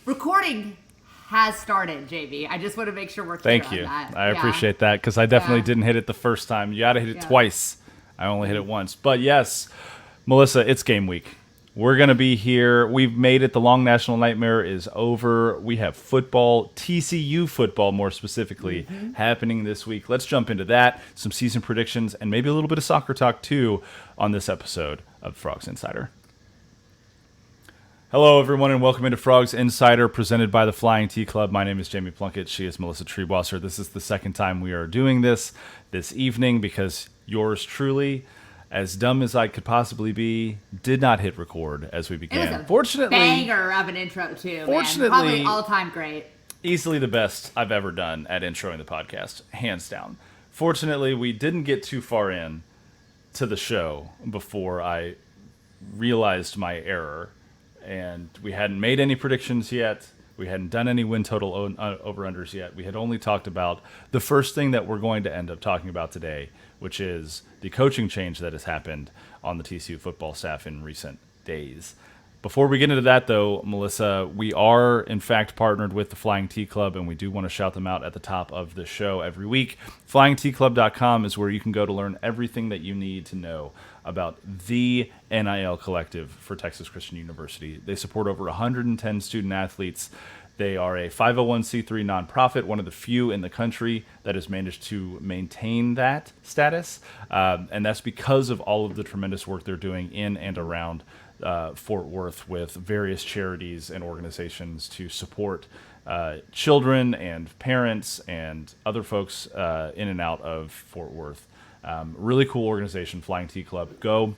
recording has started, JB. I just want to make sure we're clear Thank you. on that. I appreciate that because I definitely didn't hit it the first time. You got to hit it twice. I only hit it once. But yes, Melissa, it's game week. We're going to be here. We've made it. The long national nightmare is over. We have football, TCU football more specifically, happening this week. Let's jump into that, some season predictions, and maybe a little bit of soccer talk too on this episode of Frogs Insider. Hello, everyone, and welcome into Frogs Insider, presented by the Flying T Club. My name is Jamie Plunkett. She is Melissa Treebwasser. This is the second time we are doing this evening because yours truly, as dumb as I could possibly be, did not hit record as we began. It was a fortunately, banger of an intro, too, fortunately, man. Probably all-time great. Easily the best I've ever done at introing the podcast, hands down. Fortunately, we didn't get too far in to the show before I realized my error. And we hadn't made any predictions yet. We hadn't done any win total over-unders yet. We had only talked about the first thing that we're going to end up talking about today, which is the coaching change that has happened on the TCU football staff in recent days. Before we get into that, though, Melissa, we are, in fact, partnered with the Flying T Club, and we do want to shout them out at the top of the show every week. FlyingTClub.com is where you can go to learn everything that you need to know about the NIL collective for Texas Christian University. They support over 110 student athletes. They are a 501c3 nonprofit, one of the few in the country that has managed to maintain that status. And that's because of all of the tremendous work they're doing in and around Fort Worth with various charities and organizations to support children and parents and other folks in and out of Fort Worth. Really cool organization, Flying T Club. Go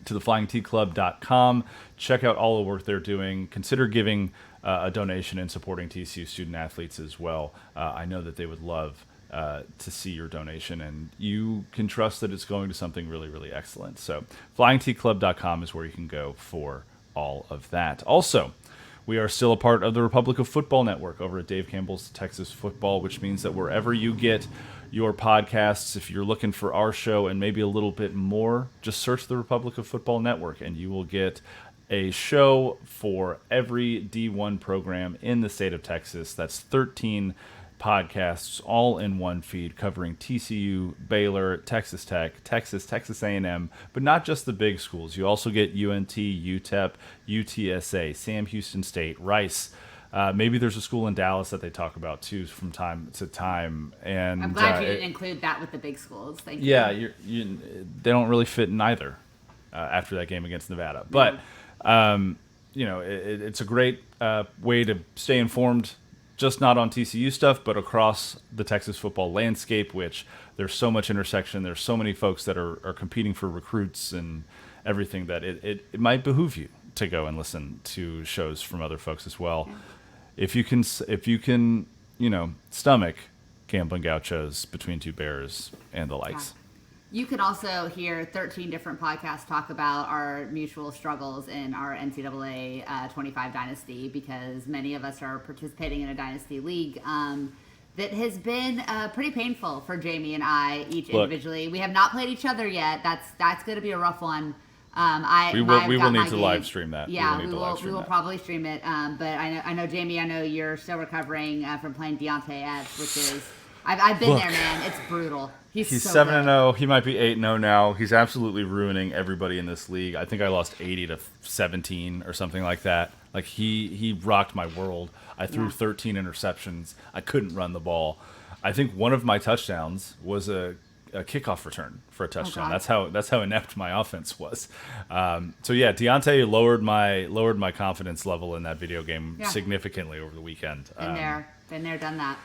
to theflyingtclub.com. Check out all the work they're doing. Consider giving a donation and supporting TCU student athletes as well. I know that they would love to see your donation, and you can trust that it's going to something really, really excellent. So flyingtclub.com is where you can go for all of that. Also, we are still a part of the Republic of Football Network over at Dave Campbell's Texas Football, which means that wherever you get your podcasts, if you're looking for our show and maybe a little bit more, just search the Republic of Football Network and you will get a show for every D1 program in the state of Texas. That's 13 podcasts all in one feed covering TCU, Baylor, Texas Tech, Texas A&M, but not just the big schools. You also get UNT, UTEP, UTSA, Sam Houston State, Rice. Maybe there's a school in Dallas that they talk about too from time to time. And I'm glad you didn't include that with the big schools. Thank you. Yeah, they don't really fit in either after that game against Nevada. But it's a great way to stay informed, just not on TCU stuff, but across the Texas football landscape, which there's so much intersection. There's so many folks that are competing for recruits and everything that it might behoove you to go and listen to shows from other folks as well. Yeah. If you can, stomach gambling gauchos, Between Two Bears, and the likes. Yeah. You can also hear 13 different podcasts talk about our mutual struggles in our NCAA 25 dynasty, because many of us are participating in a dynasty league that has been pretty painful for Jamie and I individually. We have not played each other yet. That's going to be a rough one. We will need to live stream that. Yeah, we will probably stream it. But I know Jamie. I know you're still recovering from playing Deontay Epps, which is I've been there, man. It's brutal. He's so 7-0. He might be 8-0 now. He's absolutely ruining everybody in this league. I think I lost 80-17 or something like that. Like he rocked my world. I threw 13 interceptions. I couldn't run the ball. I think one of my touchdowns was a kickoff return for a touchdown. That's how inept my offense was. So yeah, Deontay lowered my confidence level in that video game significantly over the weekend. Been there, done that.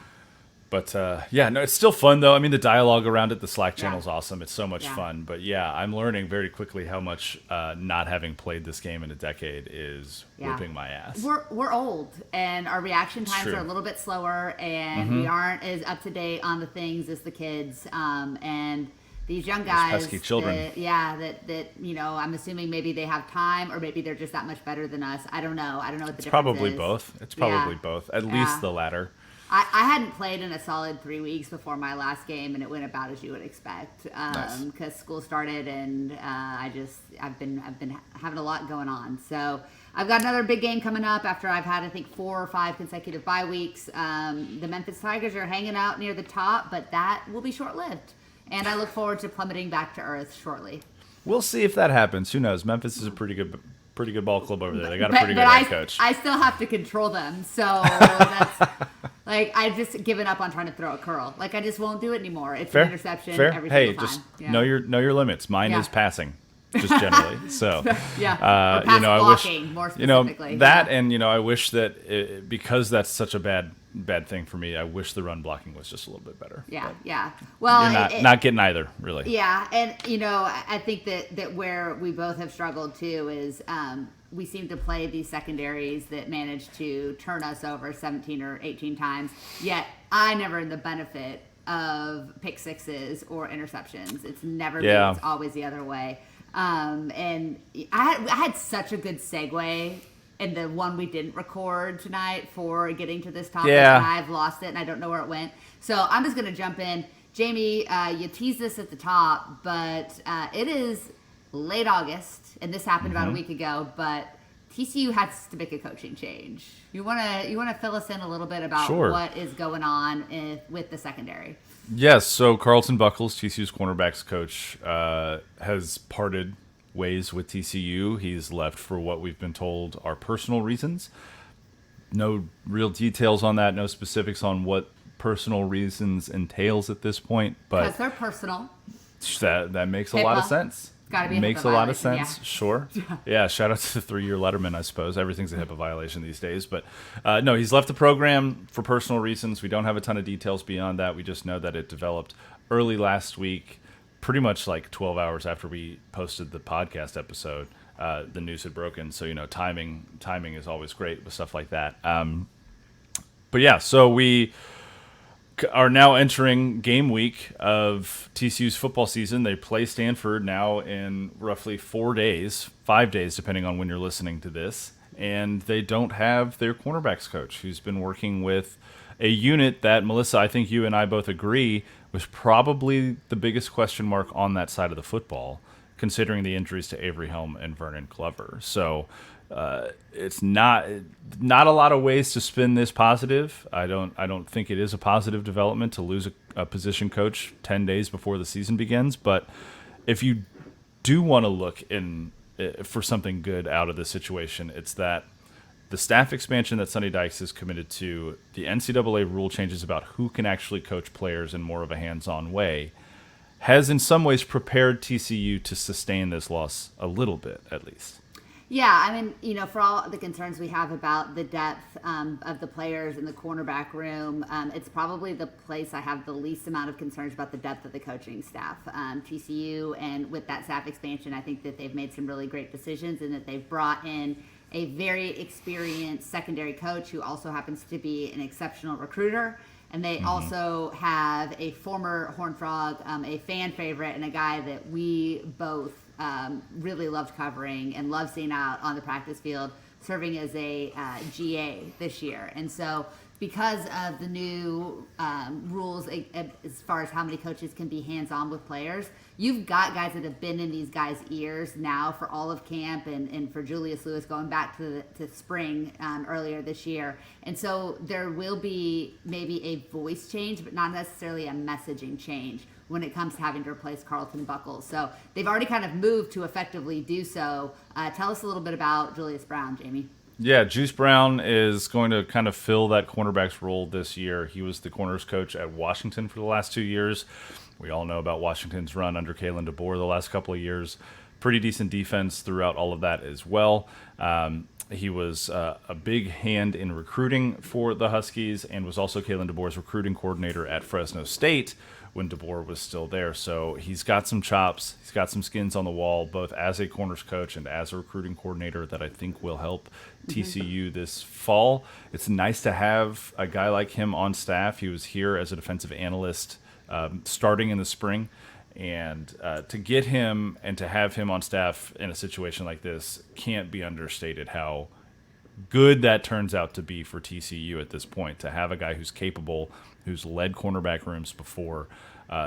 But it's still fun though. I mean, the dialogue around it, the Slack channel is awesome. It's so much fun. But yeah, I'm learning very quickly how much not having played this game in a decade is whipping my ass. We're old, and our reaction times are a little bit slower, and we aren't as up to date on the things as the kids. And these young guys, those pesky children. That I'm assuming maybe they have time, or maybe they're just that much better than us. I don't know what the difference probably is. both. It's probably both. At least the latter. I hadn't played in a solid 3 weeks before my last game, and it went about as you would expect. Nice. Because school started, and I've been having a lot going on. So I've got another big game coming up after I've had, I think, 4 or 5 consecutive bye weeks. The Memphis Tigers are hanging out near the top, but that will be short-lived. And I look forward to plummeting back to earth shortly. We'll see if that happens. Who knows? Memphis is a pretty good ball club over there. They got a pretty good head coach. I still have to control them, so that's like I've just given up on trying to throw a curl. Like I just won't do it anymore. It's an interception every single time. Just know your limits. Mine is passing, just generally. So or pass blocking, more specifically. That and I wish that because that's such a bad thing for me. I wish the run blocking was just a little bit better. Yeah. Well, you're not getting either, really. Yeah, and I think that where we both have struggled too is we seem to play these secondaries that manage to turn us over 17 or 18 times. Yet I never had the benefit of pick sixes or interceptions. It's never been. It's always the other way. And I had such a good segue. And the one we didn't record tonight for getting to this topic, and I've lost it, and I don't know where it went. So I'm just going to jump in. Jamie, you teased this at the top, but it is late August, and this happened about a week ago, but TCU has to make a coaching change. You want to fill us in a little bit about what is going on with the secondary? Yes, so Carlton Buckels, TCU's cornerbacks coach, has parted ways with TCU. He's left for what we've been told are personal reasons. No real details on that, no specifics on what personal reasons entails at this point, but because they're personal. That makes a HIPAA. lot of sense. Gotta be makes a lot of sense. Yeah. Sure. Yeah. Shout out to the 3-year Letterman, I suppose. Everything's a HIPAA violation these days. But no, he's left the program for personal reasons. We don't have a ton of details beyond that. We just know that it developed early last week, pretty much like 12 hours after we posted the podcast episode. The news had broken. So, timing is always great with stuff like that. But yeah, so we are now entering game week of TCU's football season. They play Stanford now in roughly 5 days, depending on when you're listening to this. And they don't have their cornerbacks coach, who's been working with a unit that, Melissa, I think you and I both agree, was probably the biggest question mark on that side of the football, considering the injuries to Avery Helm and Vernon Glover. So it's not a lot of ways to spin this positive. I don't think it is a positive development to lose a position coach 10 days before the season begins. But if you do want to look for something good out of this situation, it's that the staff expansion that Sonny Dykes is committed to, the NCAA rule changes about who can actually coach players in more of a hands-on way, has in some ways prepared TCU to sustain this loss a little bit, at least. Yeah, I mean, for all the concerns we have about the depth of the players in the cornerback room, it's probably the place I have the least amount of concerns about the depth of the coaching staff. TCU, and with that staff expansion, I think that they've made some really great decisions and that they've brought in a very experienced secondary coach who also happens to be an exceptional recruiter. And they also have a former Horned Frog, a fan favorite, and a guy that we both really loved covering and loved seeing out on the practice field, serving as a GA this year. And so because of the new rules as far as how many coaches can be hands-on with players, you've got guys that have been in these guys' ears now for all of camp and for Julius Lewis going back to spring earlier this year. And so there will be maybe a voice change, but not necessarily a messaging change when it comes to having to replace Carlton Buckels. So they've already kind of moved to effectively do so. Tell us a little bit about Julius Brown, Jamie. Yeah, Juice Brown is going to kind of fill that cornerback's role this year. He was the corners coach at Washington for the last 2 years. We all know about Washington's run under Kalen DeBoer the last couple of years. Pretty decent defense throughout all of that as well. He was a big hand in recruiting for the Huskies and was also Kalen DeBoer's recruiting coordinator at Fresno State when DeBoer was still there. So he's got some chops. He's got some skins on the wall, both as a corners coach and as a recruiting coordinator that I think will help TCU this fall. It's nice to have a guy like him on staff. He was here as a defensive analyst starting in the spring. And to get him and to have him on staff in a situation like this can't be understated how good that turns out to be for TCU at this point, to have a guy who's capable, who's led cornerback rooms before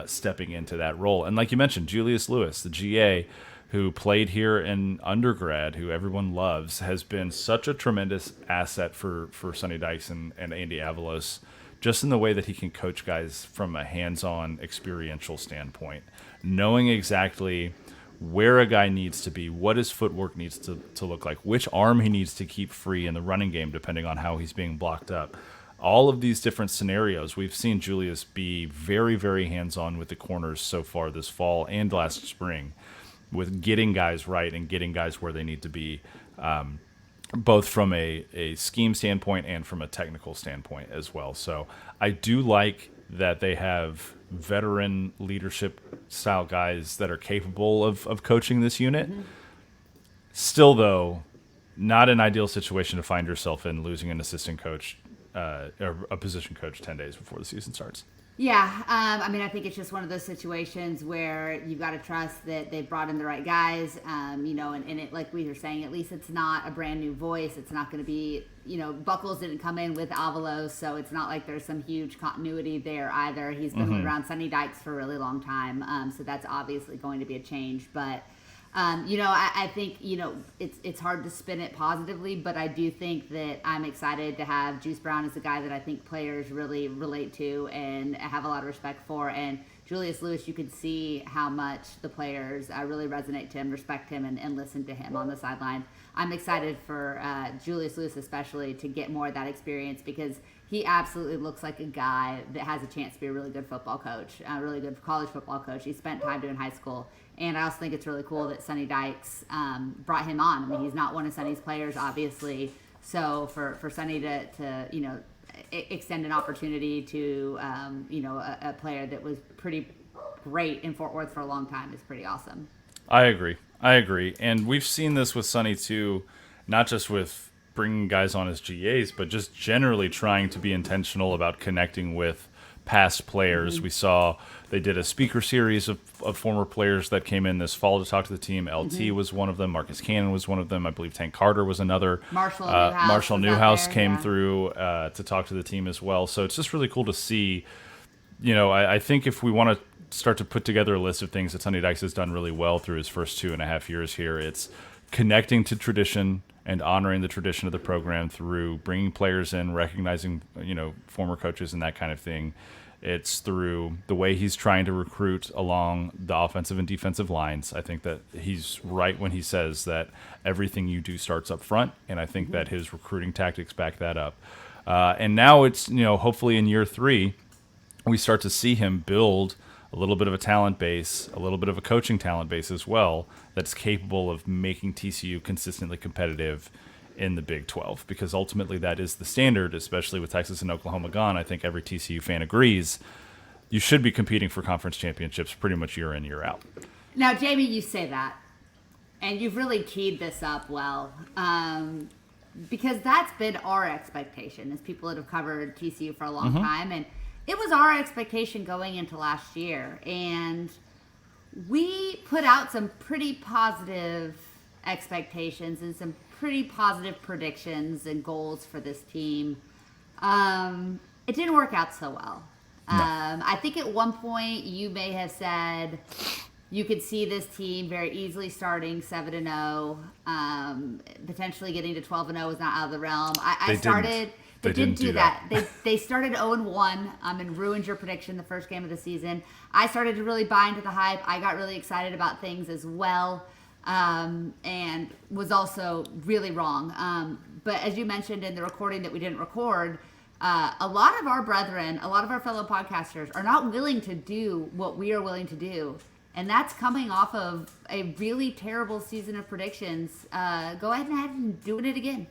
stepping into that role. And like you mentioned, Julius Lewis, the GA, who played here in undergrad, who everyone loves, has been such a tremendous asset for Sonny Dykes and Andy Avalos, just in the way that he can coach guys from a hands-on experiential standpoint, knowing exactly where a guy needs to be, what his footwork needs to look like, which arm he needs to keep free in the running game, depending on how he's being blocked up. All of these different scenarios, we've seen Julius be very, very hands-on with the corners so far this fall and last spring, with getting guys right and getting guys where they need to be, both from a scheme standpoint and from a technical standpoint as well. So I do like that they have veteran leadership style guys that are capable of coaching this unit. Mm-hmm. Still, though, not an ideal situation to find yourself in, losing an assistant coach or a position coach 10 days before the season starts. Yeah, I mean, I think it's just one of those situations where you've got to trust that they've brought in the right guys, and it, like we were saying, at least it's not a brand new voice. It's not going to be, Buckels didn't come in with Avalos, so it's not like there's some huge continuity there either. He's been around Sonny Dykes for a really long time, so that's obviously going to be a change, but I think, it's hard to spin it positively, but I do think that I'm excited to have Juice Brown as a guy that I think players really relate to and have a lot of respect for. And Julius Lewis, you could see how much the players really resonate to him, respect him, and listen to him on the sideline. I'm excited for Julius Lewis especially to get more of that experience, because he absolutely looks like a guy that has a chance to be a really good football coach, a really good college football coach. He spent time doing high school. And I also think it's really cool that Sonny Dykes brought him on. I mean, he's not one of Sonny's players, obviously. So for Sonny to extend an opportunity to, a player that was pretty great in Fort Worth for a long time is pretty awesome. I agree. And we've seen this with Sonny, too, not just with bringing guys on as GAs, but just generally trying to be intentional about connecting with past players. We saw they did a speaker series of former players that came in this fall to talk to the team. LT was one of them. Marcus Cannon was one of them. I believe Tank Carter was another. Marshall Newhouse came through to talk to the team as well. So it's just really cool to see. I think if we want to start to put together a list of things that Sonny Dykes has done really well through his first 2.5 years here, it's connecting to tradition and honoring the tradition of the program through bringing players in, recognizing, former coaches and that kind of thing. It's through the way he's trying to recruit along the offensive and defensive lines. I think that he's right when he says that everything you do starts up front, and I think that his recruiting tactics back that up. And now it's, hopefully in year 3, we start to see him build a little bit of a talent base, a little bit of a coaching talent base as well, that's capable of making TCU consistently competitive in the Big 12, because ultimately that is the standard, especially with Texas and Oklahoma gone. I think every TCU fan agrees you should be competing for conference championships pretty much year in, year out. Now, Jamie, you say that, and you've really keyed this up well, because that's been our expectation as people that have covered TCU for a long time, and it was our expectation going into last year, and we put out some pretty positive expectations and some pretty positive predictions and goals for this team. It didn't work out so well. No. I think at one point you may have said you could see this team very easily starting 7-0, potentially getting to 12-0 was not out of the realm. They didn't do that. They started 0-1 and ruined your prediction the first game of the season. I started to really buy into the hype. I got really excited about things as well, and was also really wrong. But as you mentioned in the recording that we didn't record, a lot of our brethren, a lot of our fellow podcasters are not willing to do what we are willing to do. And that's coming off of a really terrible season of predictions. Go ahead and doing it again.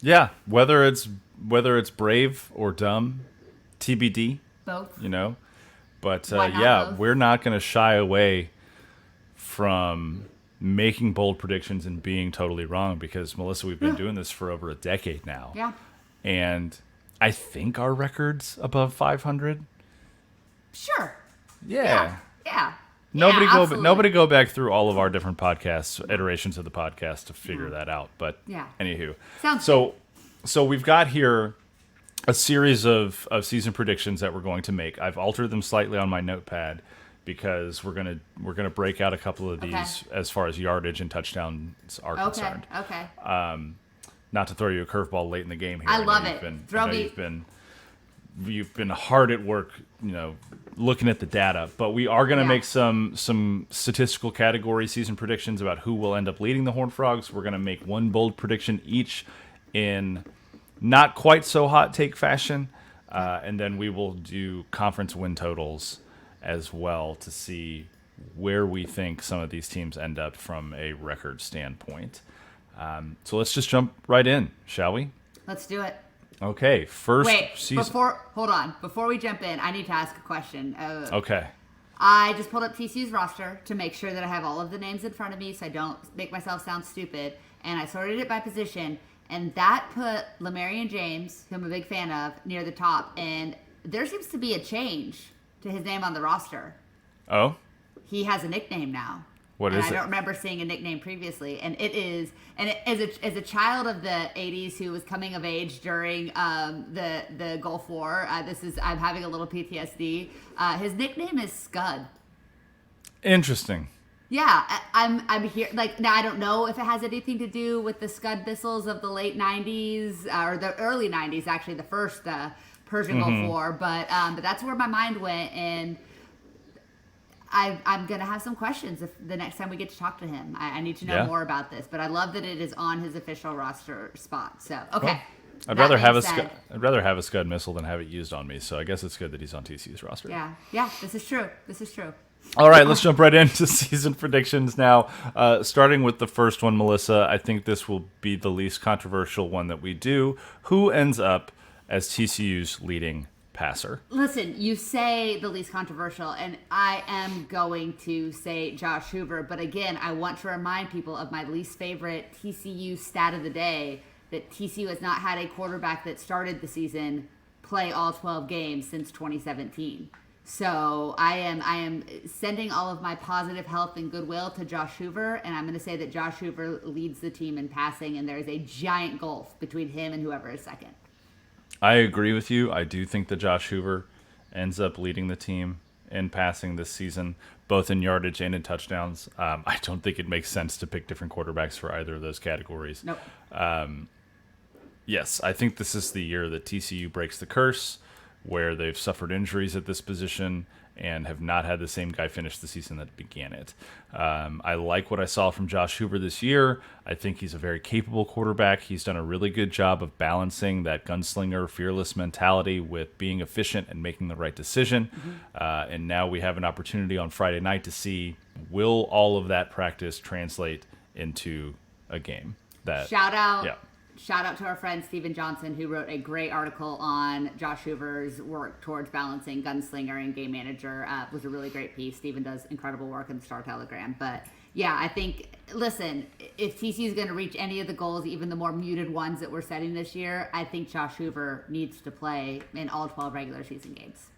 Yeah, whether it's brave or dumb, TBD. Both. But both? We're not going to shy away from making bold predictions and being totally wrong, because, Melissa, we've been doing this for over a decade now. Yeah. And I think our record's above 500. Sure. Yeah. Nobody go back through all of our different podcasts, iterations of the podcast to figure that out. But anywho. Sounds so So we've got here a series of season predictions that we're going to make. I've altered them slightly on my notepad because we're gonna break out a couple of these as far as yardage and touchdowns are concerned. Okay. Not to throw you a curveball late in the game here. I love it. You've been hard at work, looking at the data, but we are going to make some statistical category season predictions about who will end up leading the Horned Frogs. We're going to make one bold prediction each in not quite so hot take fashion, and then we will do conference win totals as well to see where we think some of these teams end up from a record standpoint. So let's just jump right in, shall we? Let's do it. Okay, season. Before we jump in, I need to ask a question. Okay. I just pulled up TCU's roster to make sure that I have all of the names in front of me so I don't make myself sound stupid, and I sorted it by position, and that put Lamarian James, who I'm a big fan of, near the top, and there seems to be a change to his name on the roster. Oh? He has a nickname now. What is it? I don't remember seeing a nickname previously, and as a child of the '80s who was coming of age during the Gulf War, I'm having a little PTSD. His nickname is Scud. Interesting. Yeah, I'm here. Like now, I don't know if it has anything to do with the Scud missiles of the late '90s or the early '90s, actually the first Persian Gulf War, but that's where my mind went and. I'm going to have some questions if the next time we get to talk to him. I need to know more about this, but I love that it is on his official roster spot. So, okay. Well, I'd rather have a Scud missile than have it used on me, so I guess it's good that he's on TCU's roster. Yeah, this is true. All right, let's jump right into season predictions now. Starting with the first one, Melissa, I think this will be the least controversial one that we do. Who ends up as TCU's leading passer? Listen, you say the least controversial, and I am going to say Josh Hoover. But again, I want to remind people of my least favorite TCU stat of the day, that TCU has not had a quarterback that started the season play all 12 games since 2017. So I am sending all of my positive health and goodwill to Josh Hoover, and I'm going to say that Josh Hoover leads the team in passing, and there is a giant gulf between him and whoever is second. I agree with you. I do think that Josh Hoover ends up leading the team in passing this season, both in yardage and in touchdowns. I don't think it makes sense to pick different quarterbacks for either of those categories. Nope. Yes, I think this is the year that TCU breaks the curse, where they've suffered injuries at this position and have not had the same guy finish the season that began it. I like what I saw from Josh Hoover this year. I think he's a very capable quarterback. He's done a really good job of balancing that gunslinger, fearless mentality with being efficient and making the right decision. And now we have an opportunity on Friday night to see, will all of that practice translate into a game? Shout out to our friend Steven Johnson, who wrote a great article on Josh Hoover's work towards balancing gunslinger and game manager. It was a really great piece. Steven does incredible work in the Star Telegram. But yeah, I think, listen, if TCU is going to reach any of the goals, even the more muted ones that we're setting this year, I think Josh Hoover needs to play in all 12 regular season games.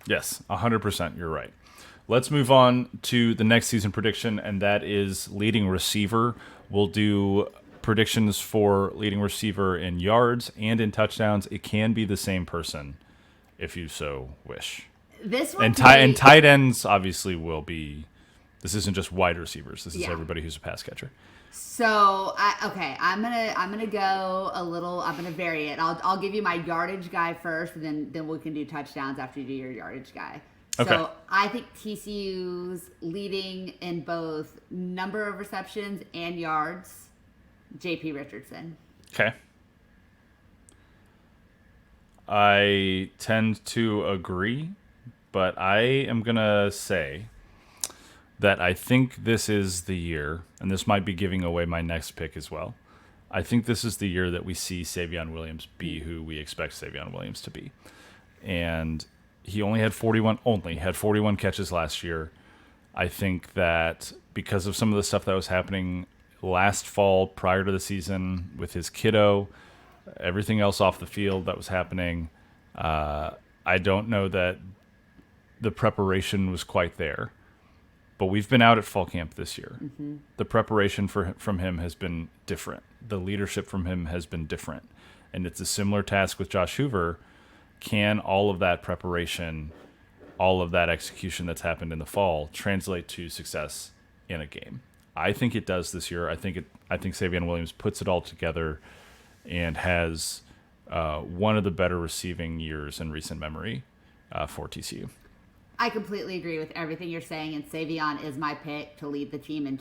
Yes, 100%. You're right. Let's move on to the next season prediction, and that is leading receiver. We'll do predictions for leading receiver in yards and in touchdowns. It can be the same person if you so wish. And tight ends obviously will be. This isn't just wide receivers. This is everybody who's a pass catcher. So I'm gonna go a little. I'm gonna vary it. I'll give you my yardage guy first, and then we can do touchdowns after you do your yardage guy. Okay. So I think TCU's leading in both number of receptions and yards. J.P. Richardson. Okay. I tend to agree, but I am going to say that I think this is the year, and this might be giving away my next pick as well. I think this is the year that we see Savion Williams be who we expect Savion Williams to be. And he only had 41 catches last year. I think that because of some of the stuff that was happening last fall prior to the season with his kiddo, everything else off the field that was happening, I don't know that the preparation was quite there. But we've been out at fall camp this year. The preparation from him has been different the leadership from him has been different. And it's a similar task with Josh Hoover. Can all of that preparation, all of that execution that's happened in the fall translate to success in a game? I think it does this year. I think Savion Williams puts it all together and has one of the better receiving years in recent memory for TCU. I completely agree with everything you're saying, and Savion is my pick to lead the team in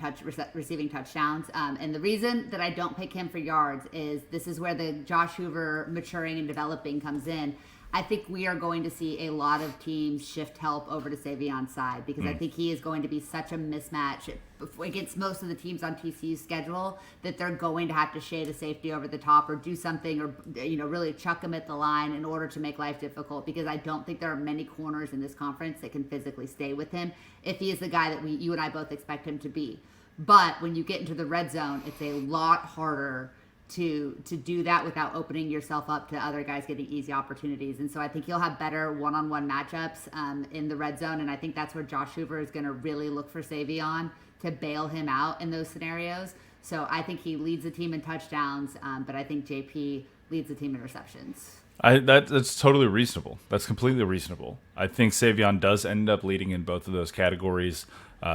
receiving touchdowns. And the reason that I don't pick him for yards is this is where the Josh Hoover maturing and developing comes in. I think we are going to see a lot of teams shift help over to Savion's side because I think he is going to be such a mismatch against most of the teams on TCU's schedule that they're going to have to shade a safety over the top or do something or really chuck him at the line in order to make life difficult because I don't think there are many corners in this conference that can physically stay with him if he is the guy that you and I both expect him to be. But when you get into the red zone, it's a lot harder to do that without opening yourself up to other guys getting easy opportunities. And so I think you'll have better one-on-one matchups in the red zone. And I think that's where Josh Hoover is going to really look for Savion to bail him out in those scenarios. So I think he leads the team in touchdowns, but I think JP leads the team in receptions. That's totally reasonable. That's completely reasonable. I think Savion does end up leading in both of those categories.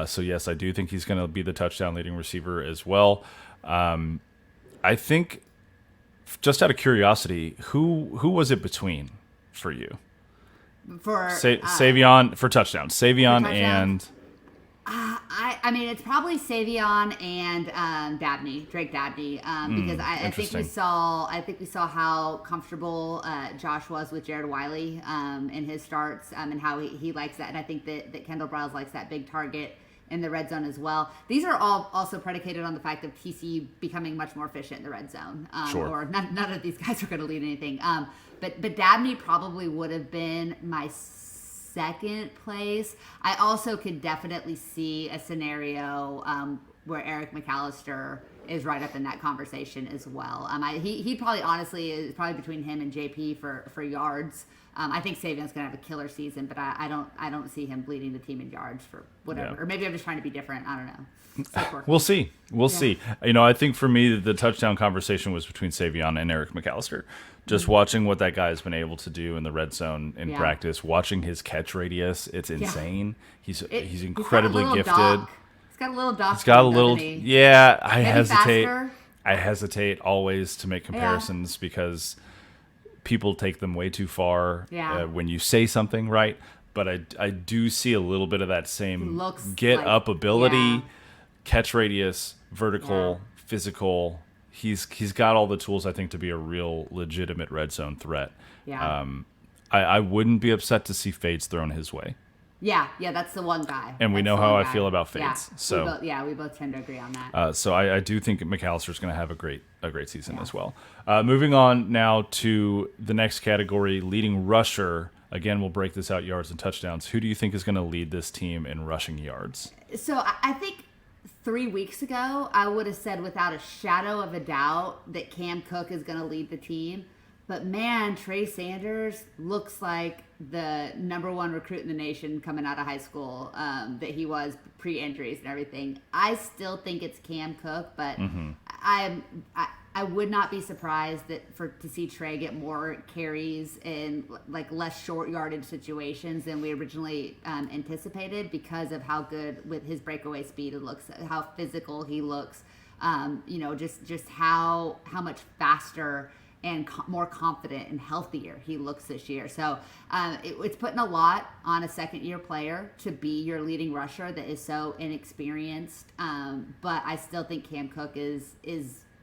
So yes, I do think he's going to be the touchdown leading receiver as well. I think, just out of curiosity, who was it between for you? For Savion for touchdowns. Savion and I mean it's probably Savion and Drake Dabney, because I think we saw how comfortable Josh was with Jared Wiley in his starts and how he likes that, and I think that Kendall Briles likes that big target in the red zone as well. These are all also predicated on the fact of TCU becoming much more efficient in the red zone. Sure. Or none of these guys are going to lead anything. But Dabney probably would have been my second place. I also could definitely see a scenario where Eric McAllister is right up in that conversation as well. He probably honestly is probably between him and JP for yards. I think Savion's going to have a killer season, but I don't see him leading the team in yards for whatever. Yeah. Or maybe I'm just trying to be different. I don't know. We'll see. We'll see. I think for me, the touchdown conversation was between Savion and Eric McAllister. Just watching what that guy has been able to do in the red zone in practice, watching his catch radius, it's insane. He's incredibly gifted. He's got a little dock. He's got a little. Yeah, I hesitate. Faster. I hesitate always to make comparisons because people take them way too far when you say something, right? But I do see a little bit of that same up ability, catch radius, vertical, physical. He's got all the tools, I think, to be a real legitimate red zone threat. Yeah. I wouldn't be upset to see fades thrown his way. Yeah, that's the one guy. And we know how I feel about fades. We both tend to agree on that. So I do think McAllister's going to have a great season as well. Moving on now to the next category, leading rusher. Again, we'll break this out, yards and touchdowns. Who do you think is going to lead this team in rushing yards? So I think 3 weeks ago, I would have said without a shadow of a doubt that Cam Cook is going to lead the team. But man, Trey Sanders looks like the number one recruit in the nation coming out of high school that he was pre-injuries and everything. I still think it's Cam Cook, but I would not be surprised to see Trey get more carries in like less short yardage situations than we originally anticipated because of how good with his breakaway speed it looks, how physical he looks, just how much faster and more confident and healthier he looks this year. So it's putting a lot on a second-year player to be your leading rusher that is so inexperienced. But I still think Cam Cook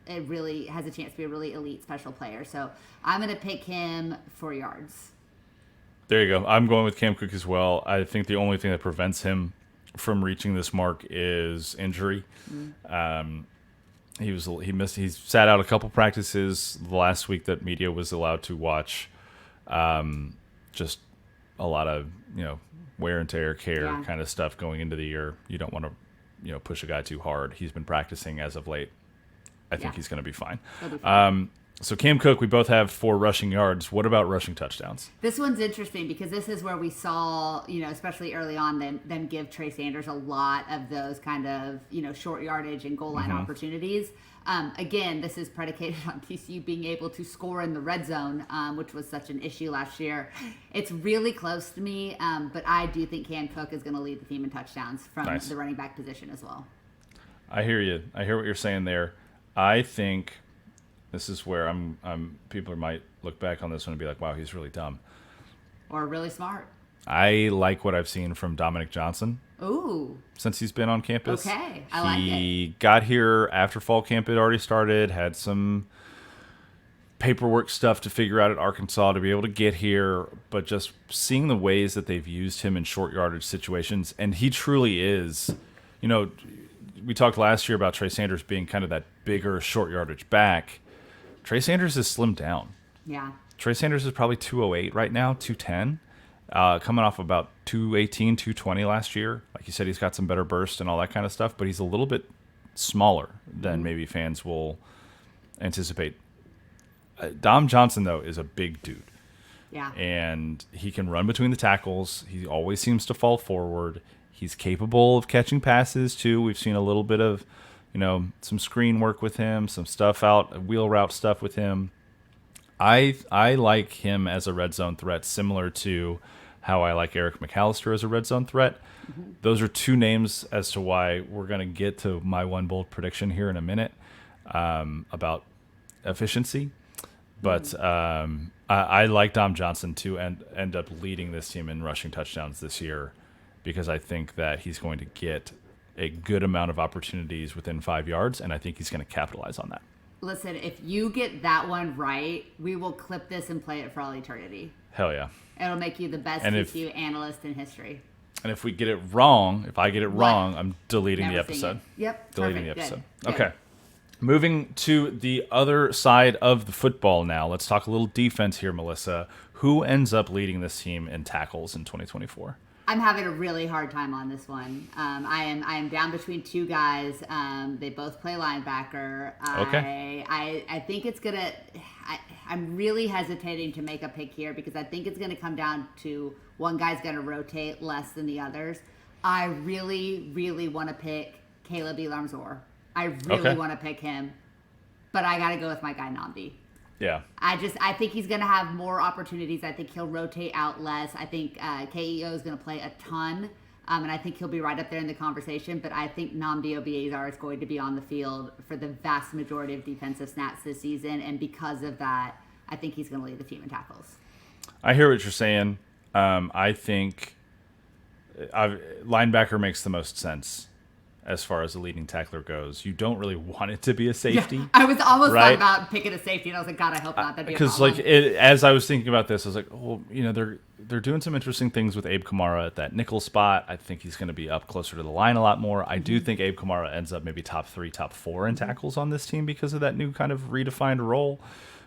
really has a chance to be a really elite special player. So I'm going to pick him for yards. There you go. I'm going with Cam Cook as well. I think the only thing that prevents him from reaching this mark is injury. He sat out a couple practices last week that media was allowed to watch. Just a lot of wear and tear kind of stuff going into the year. You don't want to push a guy too hard. He's been practicing as of late. I think he's going to be fine. So Cam Cook, we both have 4 rushing yards. What about rushing touchdowns? This one's interesting because this is where we saw, especially early on, them give Trey Sanders a lot of those kind of, short yardage and goal line opportunities. Again, this is predicated on TCU being able to score in the red zone, which was such an issue last year. It's really close to me, but I do think Cam Cook is going to lead the team in touchdowns from the running back position as well. I hear you. I hear what you're saying there. I think this is where people might look back on this one and be like, wow, he's really dumb. Or really smart. I like what I've seen from Dominic Johnson. Ooh. Since he's been on campus. Okay, I like it. He got here after fall camp had already started, had some paperwork stuff to figure out at Arkansas to be able to get here, but just seeing the ways that they've used him in short yardage situations, and he truly is, we talked last year about Trey Sanders being kind of that bigger short yardage back. Trey Sanders has slimmed down. Yeah. Trey Sanders is probably 208 right now, 210. Coming off about 218, 220 last year. Like you said, he's got some better burst and all that kind of stuff, but he's a little bit smaller than maybe fans will anticipate. Dom Johnson, though, is a big dude. Yeah. And he can run between the tackles. He always seems to fall forward. He's capable of catching passes, too. We've seen a little bit of, some screen work with him, some stuff out, wheel route stuff with him. I like him as a red zone threat, similar to how I like Eric McAllister as a red zone threat. Mm-hmm. Those are two names as to why we're going to get to my one bold prediction here in a minute about efficiency. But I like Dom Johnson to end up leading this team in rushing touchdowns this year, because I think that he's going to get a good amount of opportunities within 5 yards, and I think he's going to capitalize on that. Listen, if you get that one right, we will clip this and play it for all eternity. Hell yeah. It'll make you the best TCU analyst in history. And if I get it wrong, I'm deleting the episode. Yep. Deleting the episode. Good. Okay. Moving to the other side of the football now. Let's talk a little defense here, Melissa. Who ends up leading this team in tackles in 2024? I'm having a really hard time on this one. I am down between two guys. They both play linebacker. Okay. I think it's gonna. I'm really hesitating to make a pick here because I think it's gonna come down to one guy's gonna rotate less than the others. I really, really want to pick Caleb Elamzor. I really want to pick him, but I got to go with my guy Nnamdi. Yeah. I think he's going to have more opportunities. I think he'll rotate out less. I think KEO is going to play a ton, and I think he'll be right up there in the conversation. But I think Nnamdi Obiazar is going to be on the field for the vast majority of defensive snaps this season, and because of that, I think he's going to lead the team in tackles. I hear what you're saying. I think linebacker makes the most sense as far as the leading tackler goes. You don't really want it to be a safety. Yeah, I was almost right? thought about picking a safety, and I was like, God, I hope not. That'd be a because as I was thinking about this, I was like, well, they're doing some interesting things with Abe Kamara at that nickel spot. I think he's going to be up closer to the line a lot more. I do think Abe Kamara ends up maybe top 3, top 4 in tackles on this team because of that new kind of redefined role.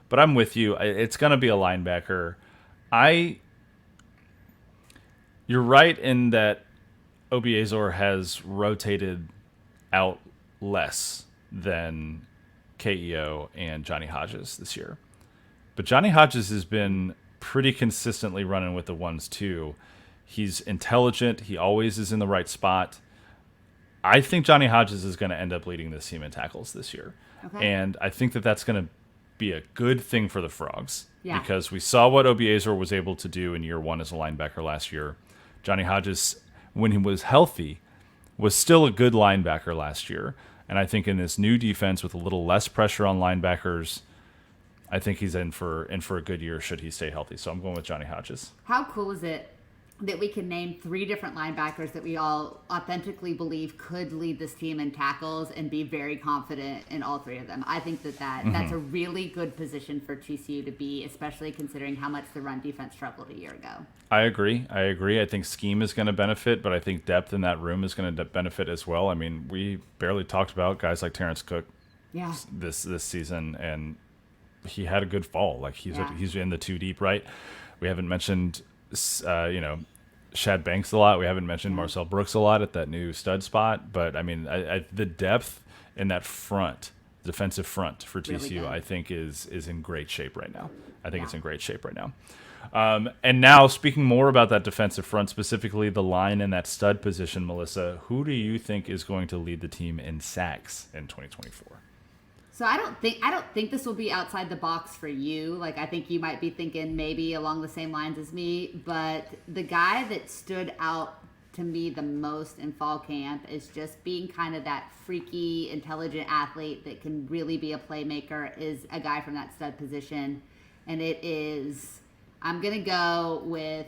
But I'm with you. It's going to be a linebacker. You're right in that Obiazor has rotated out less than KEO and Johnny Hodges this year. But Johnny Hodges has been pretty consistently running with the ones too. He's intelligent. He always is in the right spot. I think Johnny Hodges is going to end up leading this team in tackles this year. Okay. And I think that that's going to be a good thing for the Frogs. Yeah. Because we saw what Obiazor was able to do in year 1 as a linebacker last year. Johnny Hodges, when he was healthy, was still a good linebacker last year. And I think in this new defense with a little less pressure on linebackers, I think he's in for a good year should he stay healthy. So I'm going with Johnny Hodges. How cool is it that we can name 3 different linebackers that we all authentically believe could lead this team in tackles and be very confident in all 3 of them? I think that's a really good position for TCU to be, especially considering how much the run defense struggled a year ago. I agree. I think scheme is going to benefit, but I think depth in that room is going to benefit as well. I mean, we barely talked about guys like Terrence Cook this season, and he had a good fall. Like he's in the 2 deep, right? We haven't mentioned Shad Banks a lot. We haven't mentioned Marcel Brooks a lot at that new stud spot. But, I mean, the depth in that defensive front for TCU, really I think is in great shape right now. I think it's in great shape right now. And now, speaking more about that defensive front, specifically the line in that stud position, Melissa, who do you think is going to lead the team in sacks in 2024? So I don't think this will be outside the box for you. Like, I think you might be thinking maybe along the same lines as me, but the guy that stood out to me the most in fall camp is just being kind of that freaky, intelligent athlete that can really be a playmaker, is a guy from that stud position. And it is, I'm going to go with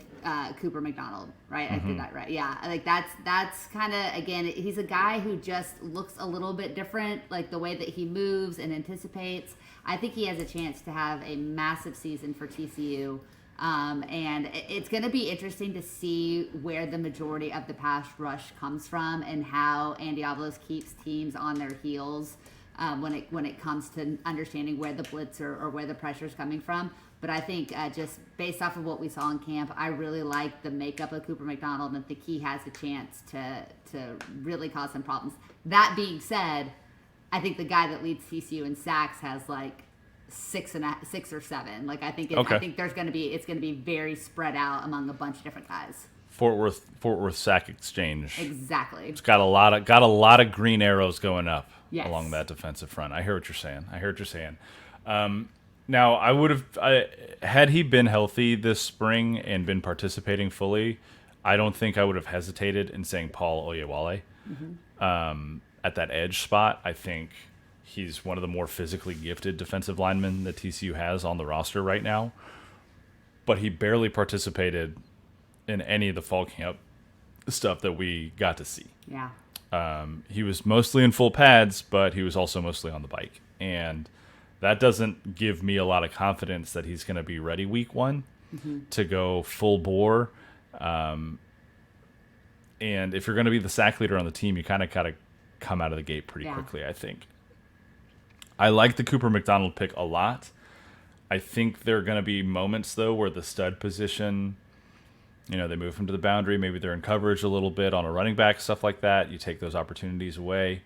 Cooper McDonald, right? I did that right. Yeah. Like that's kind of, again, he's a guy who just looks a little bit different, like the way that he moves and anticipates. I think he has a chance to have a massive season for TCU. And it's going to be interesting to see where the majority of the pass rush comes from and how Andy Avalos keeps teams on their heels when it comes to understanding where the blitz or where the pressure is coming from. But I think just based off of what we saw in camp, I really like the makeup of Cooper McDonald and think he has a chance to really cause some problems. That being said, I think the guy that leads TCU in sacks has like six or seven. Like I think I think it's going to be very spread out among a bunch of different guys. Fort Worth Sack Exchange. Exactly. It's got a lot of green arrows going up along that defensive front. I hear what you're saying. Now, I would have had he been healthy this spring and been participating fully, I don't think I would have hesitated in saying Paul Oyewale at that edge spot. I think he's one of the more physically gifted defensive linemen that TCU has on the roster right now. But he barely participated in any of the fall camp stuff that we got to see. Yeah. He was mostly in full pads, but he was also mostly on the bike. And that doesn't give me a lot of confidence that he's going to be ready week one to go full bore. And if you're going to be the sack leader on the team, you kind of got to come out of the gate pretty quickly, I think. I like the Cooper McDonald pick a lot. I think there are going to be moments, though, where the stud position, they move him to the boundary. Maybe they're in coverage a little bit on a running back, stuff like that. You take those opportunities away.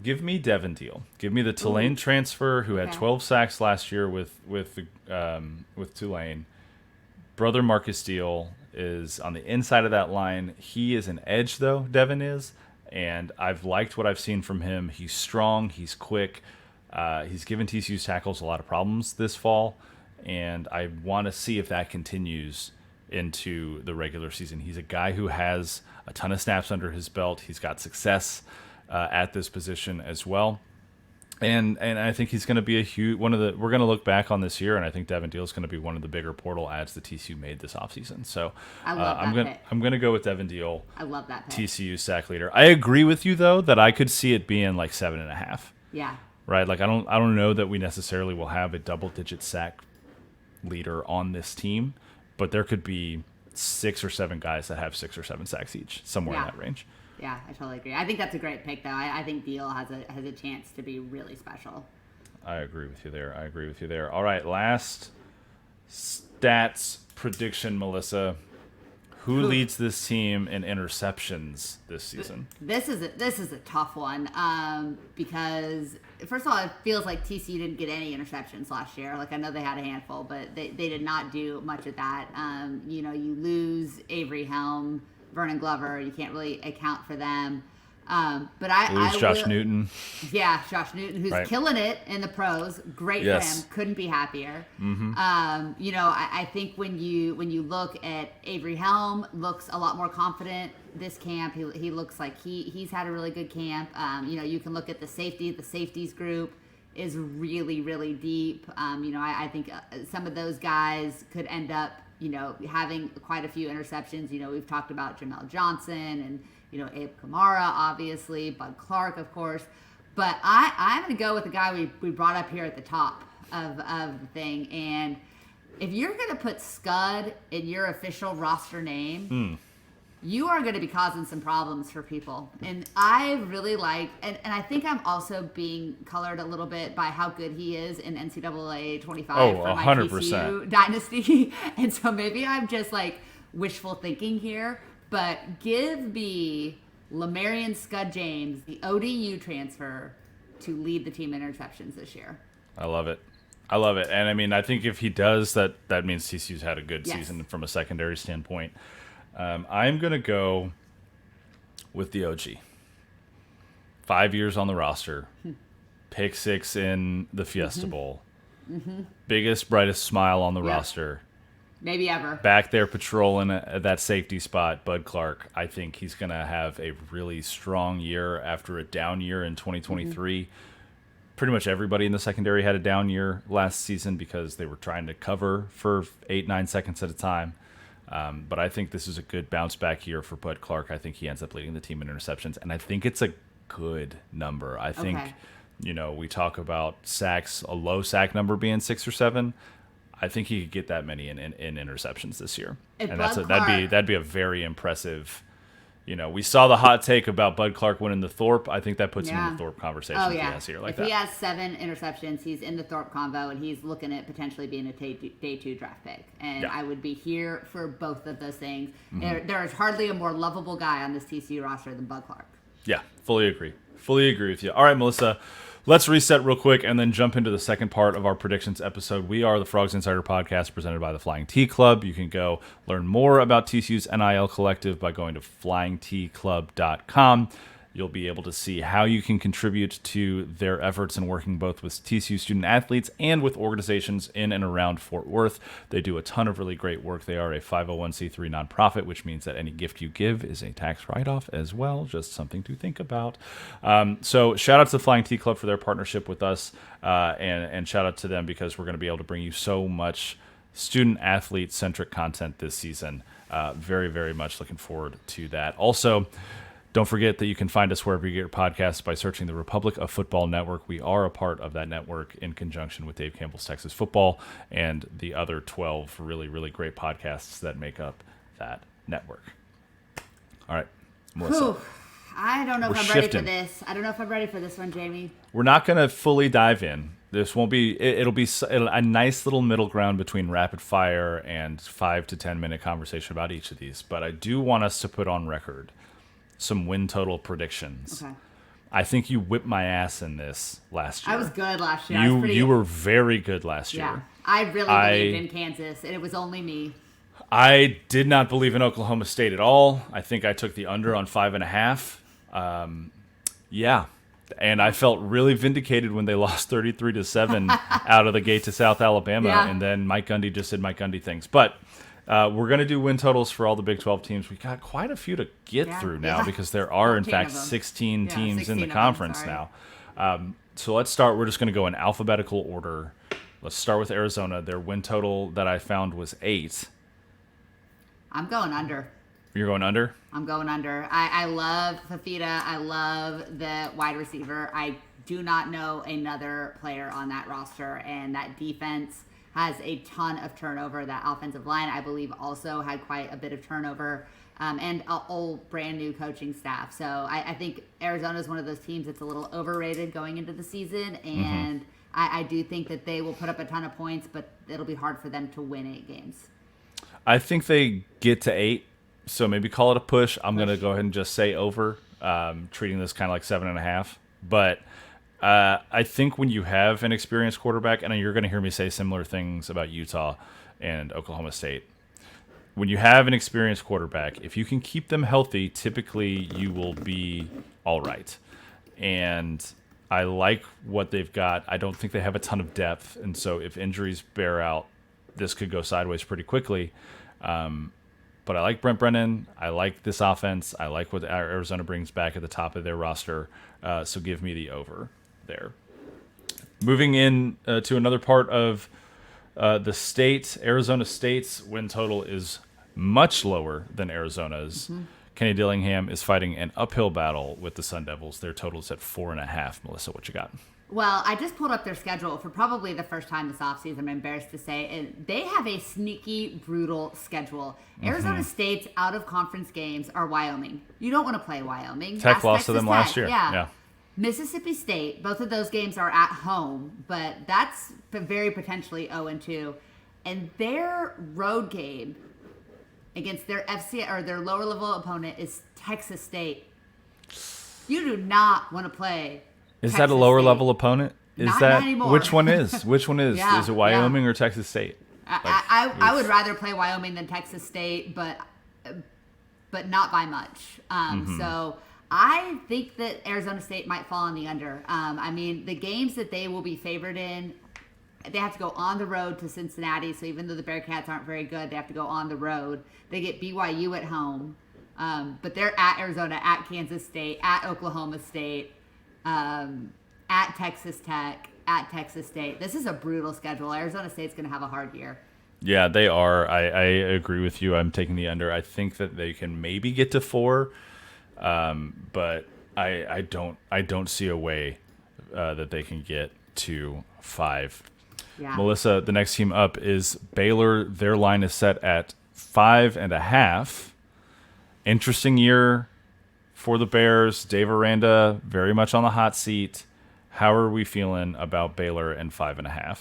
Give me Devin Deal. Give me the Tulane transfer who had 12 sacks last year with Tulane. Brother Marcus Deal is on the inside of that line. He is an edge, though, Devin is. And I've liked what I've seen from him. He's strong. He's quick. He's given TCU's tackles a lot of problems this fall. And I want to see if that continues into the regular season. He's a guy who has a ton of snaps under his belt. He's got success at this position as well. And I think he's going to be a huge we're going to look back on this year, and I think Devin Deal is going to be one of the bigger portal adds that TCU made this offseason. So I love I'm going to go with Devin Deal. I love that pick. TCU sack leader. I agree with you though that I could see it being like 7.5. Yeah. Right. Like I don't know that we necessarily will have a double-digit sack leader on this team, but there could be 6 or 7 guys that have 6 or 7 sacks each, somewhere in that range. Yeah, I totally agree. I think that's a great pick, though. I think Deal has a chance to be really special. I agree with you there. All right, last stats prediction, Melissa. Who leads this team in interceptions this season? This is a tough one because first of all, it feels like TCU didn't get any interceptions last year. Like I know they had a handful, but they did not do much of that. You lose Avery Helm, Vernon Glover. You can't really account for them. But I Josh Newton. Yeah, Josh Newton, who's killing it in the pros. Great for him. Couldn't be happier. Mm-hmm. I think when you look at Avery Helm, looks a lot more confident this camp. He looks like he's had a really good camp. You can look at the safety. The safeties group is really, really deep. I think some of those guys could end up, having quite a few interceptions. We've talked about Jamel Johnson and, Abe Kamara, obviously, Bud Clark, of course. But I'm going to go with the guy we brought up here at the top of the thing. And if you're going to put Scud in your official roster name, you are going to be causing some problems for people. And I really like, and I think I'm also being colored a little bit by how good he is in NCAA 25 for my 100%. TCU dynasty. And so maybe I'm just like wishful thinking here. But give me Lamarian Scud James, the ODU transfer, to lead the team in interceptions this year. I love it. And I mean, I think if he does, that means TCU's had a good season from a secondary standpoint. I'm going to go with the OG. 5 years on the roster. pick six in the Fiesta Bowl. Biggest, brightest smile on the roster. Maybe ever. Back there patrolling that safety spot, Bud Clark. I think he's going to have a really strong year after a down year in 2023. Pretty much everybody in the secondary had a down year last season because they were trying to cover for 8-9 seconds at a time. But I think this is a good bounce back year for Bud Clark. I think he ends up leading the team in interceptions, and I think it's a good number. I think, we talk about sacks, a low sack number being 6 or 7. I think he could get that many in interceptions this year, and that'd be a very impressive. We saw the hot take about Bud Clark winning the Thorpe. I think that puts him in the Thorpe conversation. If he has here like if he has 7 interceptions, he's in the Thorpe convo, and he's looking at potentially being a day 2 draft pick. And I would be here for both of those things. There is hardly a more lovable guy on this TCU roster than Bud Clark. Yeah, fully agree with you. All right, Melissa. Let's reset real quick and then jump into the second part of our predictions episode. We are the Frogs Insider Podcast presented by the Flying T Club. You can go learn more about TCU's NIL Collective by going to flyingtclub.com. You'll be able to see how you can contribute to their efforts in working both with TCU student athletes and with organizations in and around Fort Worth. They do a ton of really great work. They are a 501c3 nonprofit, which means that any gift you give is a tax write-off as well. Just something to think about. So shout out to the Flying T Club for their partnership with us, and shout out to them because we're going to be able to bring you so much student athlete centric content this season. Very, very much looking forward to that. Also, don't forget that you can find us wherever you get your podcasts by searching the Republic of Football Network. We are a part of that network in conjunction with Dave Campbell's Texas Football and the other 12 really, really great podcasts that make up that network. All right, Melissa. I don't know if I'm ready for this. I don't know if I'm ready for this one, Jamie. We're not going to fully dive in. This won't be. It'll be a nice little middle ground between rapid fire and 5 to 10 minute conversation about each of these. But I do want us to put on record some win total predictions. Okay. I think you whipped my ass in this last year. I was good last year. You were very good last year. Yeah, I really believed in Kansas, and it was only me. I did not believe in Oklahoma State at all. I think I took the under on 5.5. Yeah, and I felt really vindicated when they lost 33-7 out of the gate to South Alabama, and then Mike Gundy just did Mike Gundy things. But we're going to do win totals for all the Big 12 teams. We've got quite a few to get through now because there are, in fact, 16 teams in the conference now. So let's start. We're just going to go in alphabetical order. Let's start with Arizona. Their win total that I found was 8. I'm going under. You're going under? I'm going under. I love Fafita. I love the wide receiver. I do not know another player on that roster, and that defense has a ton of turnover. That offensive line, I believe, also had quite a bit of turnover, and a whole brand new coaching staff. So I think Arizona is one of those teams that's a little overrated going into the season, and I do think that they will put up a ton of points, but it'll be hard for them to win 8 games. I think they get to 8, so maybe call it a push. I'm going to go ahead and just say over, treating this kind of like 7.5. But I think when you have an experienced quarterback, and you're going to hear me say similar things about Utah and Oklahoma State, when you have an experienced quarterback, if you can keep them healthy, typically you will be all right. And I like what they've got. I don't think they have a ton of depth, and so if injuries bear out, this could go sideways pretty quickly. But I like Brent Brennan. I like this offense. I like what Arizona brings back at the top of their roster. So give me the over there. Moving in to another part of the state, Arizona State's win total is much lower than Arizona's. Kenny Dillingham is fighting an uphill battle with the Sun Devils. Their total is at 4.5. Melissa, what you got? Well, I just pulled up their schedule for probably the first time this offseason, I'm embarrassed to say, and they have a sneaky, brutal schedule. Arizona State's out-of-conference games are Wyoming. You don't want to play Wyoming. Tech lost to them last year. Yeah. Mississippi State, both of those games are at home, but that's very potentially 0-2. And their road game against their their lower-level opponent is Texas State. You do not want to play Is Texas that a lower State. Level opponent? Not anymore. Which one is? Which one is? Yeah, is it Wyoming or Texas State? I would rather play Wyoming than Texas State, but not by much. So I think that Arizona State might fall on the under. I mean, the games that they will be favored in, they have to go on the road to Cincinnati. So even though the Bearcats aren't very good, they have to go on the road. They get BYU at home, but they're at Arizona, at Kansas State, at Oklahoma State, at Texas Tech, at Texas State. This is a brutal schedule. Arizona State's going to have a hard year. Yeah, they are. I agree with you. I'm taking the under. I think that they can maybe get to 4, but I don't see a way that they can get to 5. Yeah. Melissa, the next team up is Baylor. Their line is set at 5.5. Interesting year for the Bears. Dave Aranda very much on the hot seat. How are we feeling about Baylor and 5.5?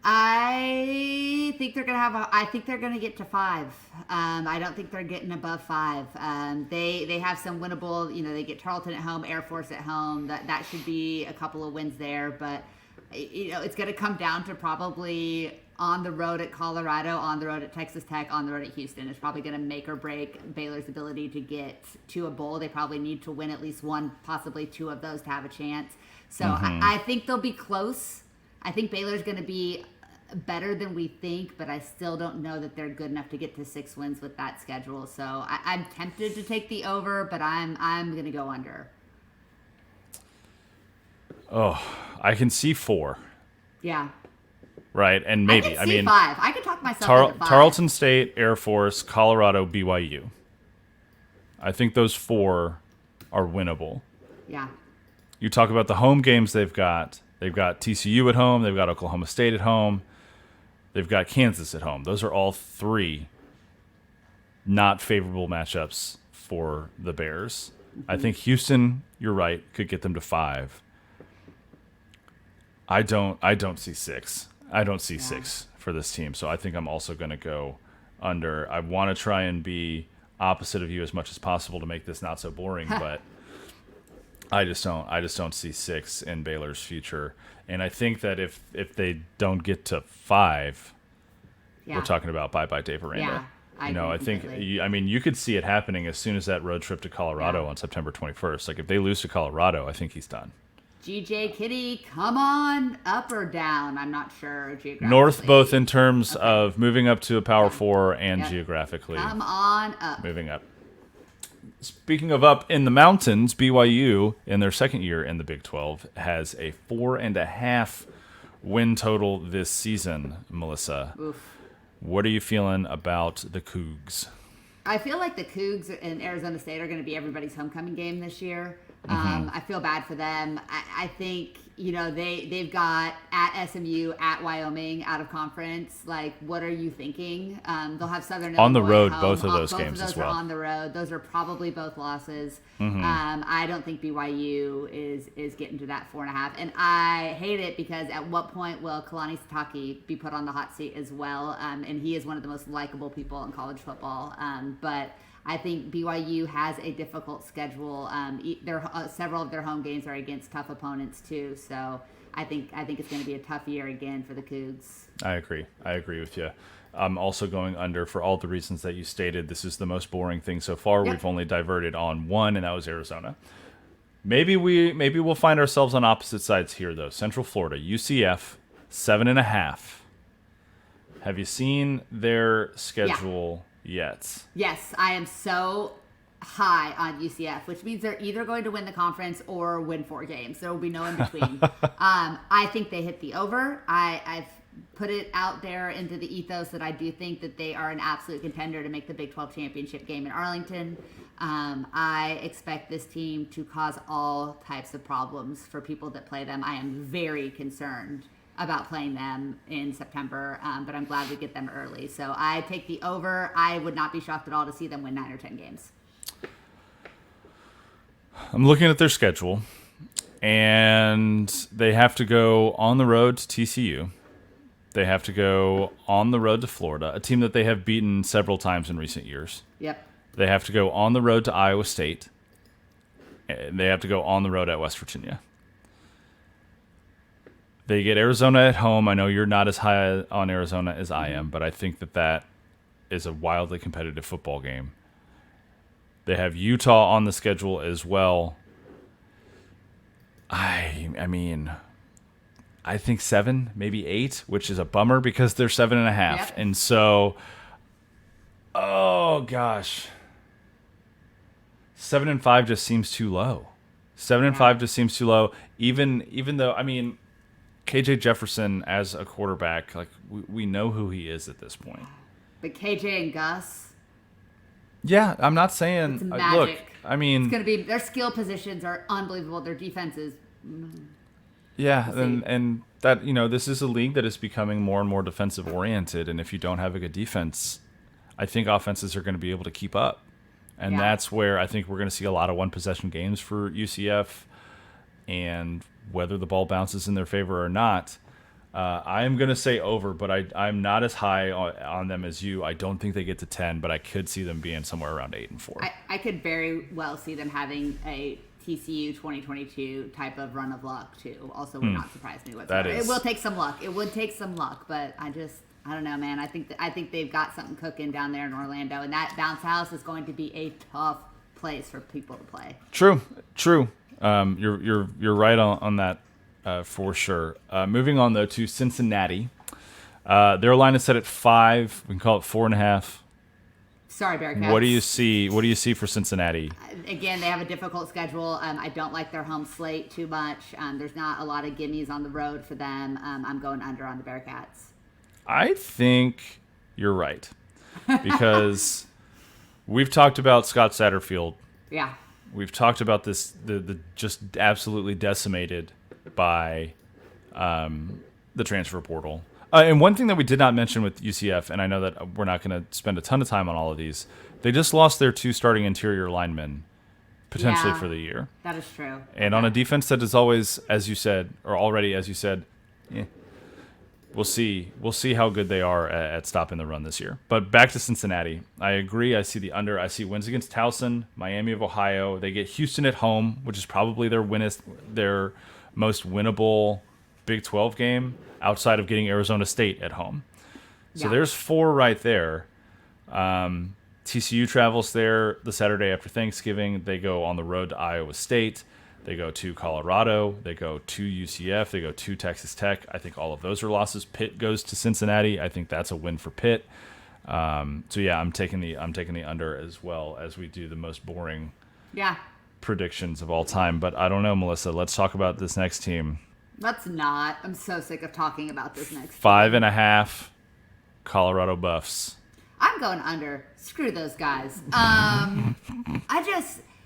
I think they're gonna I think they're gonna get to 5. I don't think they're getting above 5. They have some winnable. They get Tarleton at home, Air Force at home. That should be a couple of wins there. But it's gonna come down to probably on the road at Colorado, on the road at Texas Tech, on the road at Houston. It's probably gonna make or break Baylor's ability to get to a bowl. They probably need to win at least one, possibly 2 of those to have a chance. So I think they'll be close. I think Baylor's gonna be better than we think, but I still don't know that they're good enough to get to 6 wins with that schedule. So I'm tempted to take the over, but I'm going to go under. Oh, I can see 4. Yeah. Right, and maybe. I mean, 5. I could talk myself into 5. Tarleton State, Air Force, Colorado, BYU. I think those 4 are winnable. Yeah. You talk about the home games they've got. They've got TCU at home. They've got Oklahoma State at home. They've got Kansas at home. Those are all 3 not favorable matchups for the Bears. Mm-hmm. I think Houston, you're right, could get them to 5. I don't see 6. I don't see 6 for this team. So I think I'm also going to go under. I want to try and be opposite of you as much as possible to make this not so boring, but I just don't see 6 in Baylor's future. And I think that if they don't get to 5, we're talking about bye Dave Aranda. Yeah, I think you could see it happening as soon as that road trip to Colorado on September 21st. Like if they lose to Colorado, I think he's done. GJ Kitty, come on, up or down? I'm not sure geographically. North, both in terms of moving up to a Power 4 and geographically. Come on up. Moving up. Speaking of up in the mountains, BYU, in their second year in the Big 12, has a 4.5 win total this season, Melissa. Oof. What are you feeling about the Cougs? I feel like the Cougs and Arizona State are going to be everybody's homecoming game this year. I feel bad for them. I think, they've got at SMU, at Wyoming, out of conference. Like, what are you thinking? They'll have Southern on Illinois the road, home. both of those both games of those as well. are on the road. Those are probably both losses. I don't think BYU is getting to that 4.5. And I hate it because at what point will Kalani Sitake be put on the hot seat as well? And he is one of the most likable people in college football. But I think BYU has a difficult schedule. Several of their home games are against tough opponents too. So I think it's going to be a tough year again for the Cougs. I agree with you. I'm also going under for all the reasons that you stated. This is the most boring thing so far. Yep. We've only diverted on one, and that was Arizona. Maybe we'll find ourselves on opposite sides here though. Central Florida, UCF, 7.5. Have you seen their schedule? Yet. Yes, I am so high on UCF, which means they're either going to win the conference or win 4 games. There will be no in between. I think they hit the over. I've put it out there into the ethos that I do think that they are an absolute contender to make the Big 12 championship game in Arlington. I expect this team to cause all types of problems for people that play them. I am very concerned about playing them in September, but I'm glad we get them early. So I take the over. I would not be shocked at all to see them win 9 or 10 games. I'm looking at their schedule, and they have to go on the road to TCU. They have to go on the road to Florida, a team that they have beaten several times in recent years. Yep. They have to go on the road to Iowa State. And they have to go on the road at West Virginia. They get Arizona at home. I know you're not as high on Arizona as I am, but I think that is a wildly competitive football game. They have Utah on the schedule as well. I mean, I think 7, maybe 8, which is a bummer because they're 7.5. Yep. And so, oh gosh, 7-5 just seems too low. 7-5 just seems too low. Even though, I mean, KJ Jefferson as a quarterback, like we know who he is at this point. But KJ and Gus, Yeah, I'm not saying. it's magic. Look, I mean, it's going to be their skill positions are unbelievable. Their defenses. yeah, We'll see. and that this is a league that is becoming more and more defensive oriented, and if you don't have a good defense, I think offenses are going to be able to keep up, and Yeah. that's where I think we're going to see a lot of one possession games for UCF, and whether the ball bounces in their favor or not. I'm going to say over, but I'm not as high on them as you. I don't think they get to 10, but I could see them being somewhere around 8 and 4. I could very well see them having a TCU 2022 type of run of luck too. Also, would not surprise me whatsoever. That is- It will take some luck. It would take some luck, but I don't know, man. I think they've got something cooking down there in Orlando, and that bounce house is going to be a tough place for people to play. True. You're right on that for sure. Moving on though to Cincinnati, their line is set at 5. We can call it 4.5. Sorry, Bearcats. What do you see? What do you see for Cincinnati? Again, they have a difficult schedule. I don't like their home slate too much. There's not a lot of gimmies on the road for them. I'm going under on the Bearcats. I think you're right because we've talked about Scott Satterfield. Yeah. We've talked about this the just absolutely decimated by the transfer portal. And one thing that we did not mention with UCF, and I know that we're not going to spend a ton of time on all of these, they just lost their 2 starting interior linemen potentially Yeah. for the year. That is true. And on a defense that is always, as you said, we'll see. We'll see how good they are at stopping the run this year. But back to Cincinnati. I agree. I see the under. I see wins against Towson, Miami of Ohio. They get Houston at home, which is probably their most winnable Big 12 game outside of getting Arizona State at home. So Yeah. there's 4 right there. TCU travels there the Saturday after Thanksgiving. They go on the road to Iowa State. They go to Colorado. They go to UCF. They go to Texas Tech. I think all of those are losses. Pitt goes to Cincinnati. I think that's a win for Pitt. So yeah, I'm taking the under as well as we do the most boring Yeah. predictions of all time. But I don't know, Melissa. Let's talk about this next team. Let's not. I'm so sick of talking about this next. 5.5 Colorado Buffs. I'm going under. Screw those guys.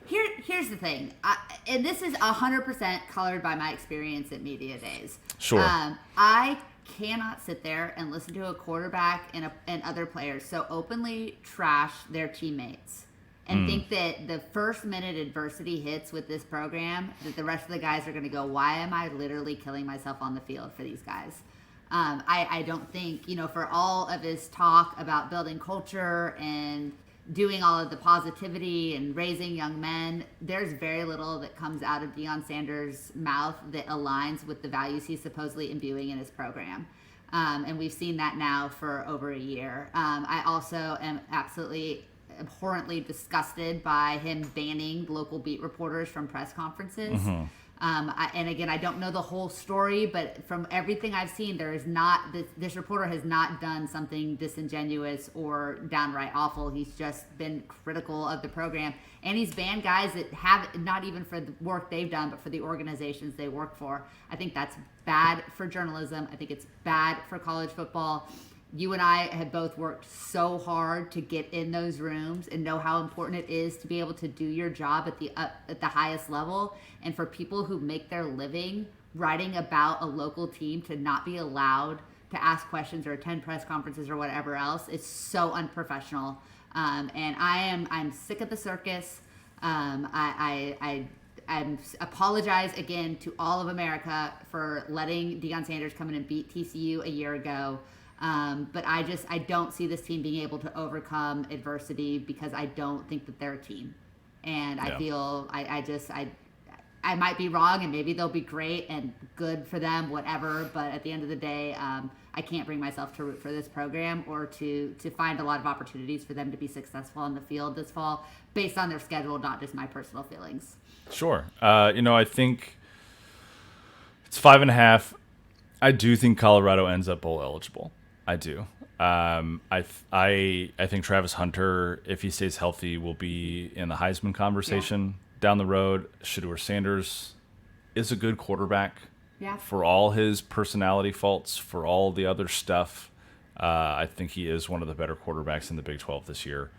Here's the thing, and this is 100% colored by my experience at Media Days. Sure. I cannot sit there and listen to a quarterback and other players so openly trash their teammates and think that the first minute adversity hits with this program, that the rest of the guys are going to go, why am I literally killing myself on the field for these guys? I don't think, for all of his talk about building culture and doing all of the positivity and raising young men, there's very little that comes out of Deion Sanders' mouth that aligns with the values he's supposedly imbuing in his program. And we've seen that now for over a year. I also am absolutely abhorrently disgusted by him banning local beat reporters from press conferences. And again, I don't know the whole story, but from everything I've seen, there is not this reporter has not done something disingenuous or downright awful. He's just been critical of the program, and he's banned guys that have not even for the work they've done, but for the organizations they work for. I think that's bad for journalism. I think it's bad for college football. You and I have both worked so hard to get in those rooms and know how important it is to be able to do your job at the highest level. And for people who make their living writing about a local team to not be allowed to ask questions or attend press conferences or whatever else is so unprofessional. And I'm sick of the circus. I apologize again to all of America for letting Deion Sanders come in and beat TCU a year ago. But I don't see this team being able to overcome adversity because I don't think that they're a team. And I feel, I might be wrong, and maybe they'll be great and good for them, whatever. But at the end of the day, I can't bring myself to root for this program or to find a lot of opportunities for them to be successful on the field this fall based on their schedule, not just my personal feelings. Sure. I think it's 5.5. I do think Colorado ends up bowl eligible. I do. I think Travis Hunter, if he stays healthy, will be in the Heisman conversation down the road. Shedeur Sanders is a good quarterback. Yeah. For all his personality faults, for all the other stuff, I think he is one of the better quarterbacks in the Big 12 this year.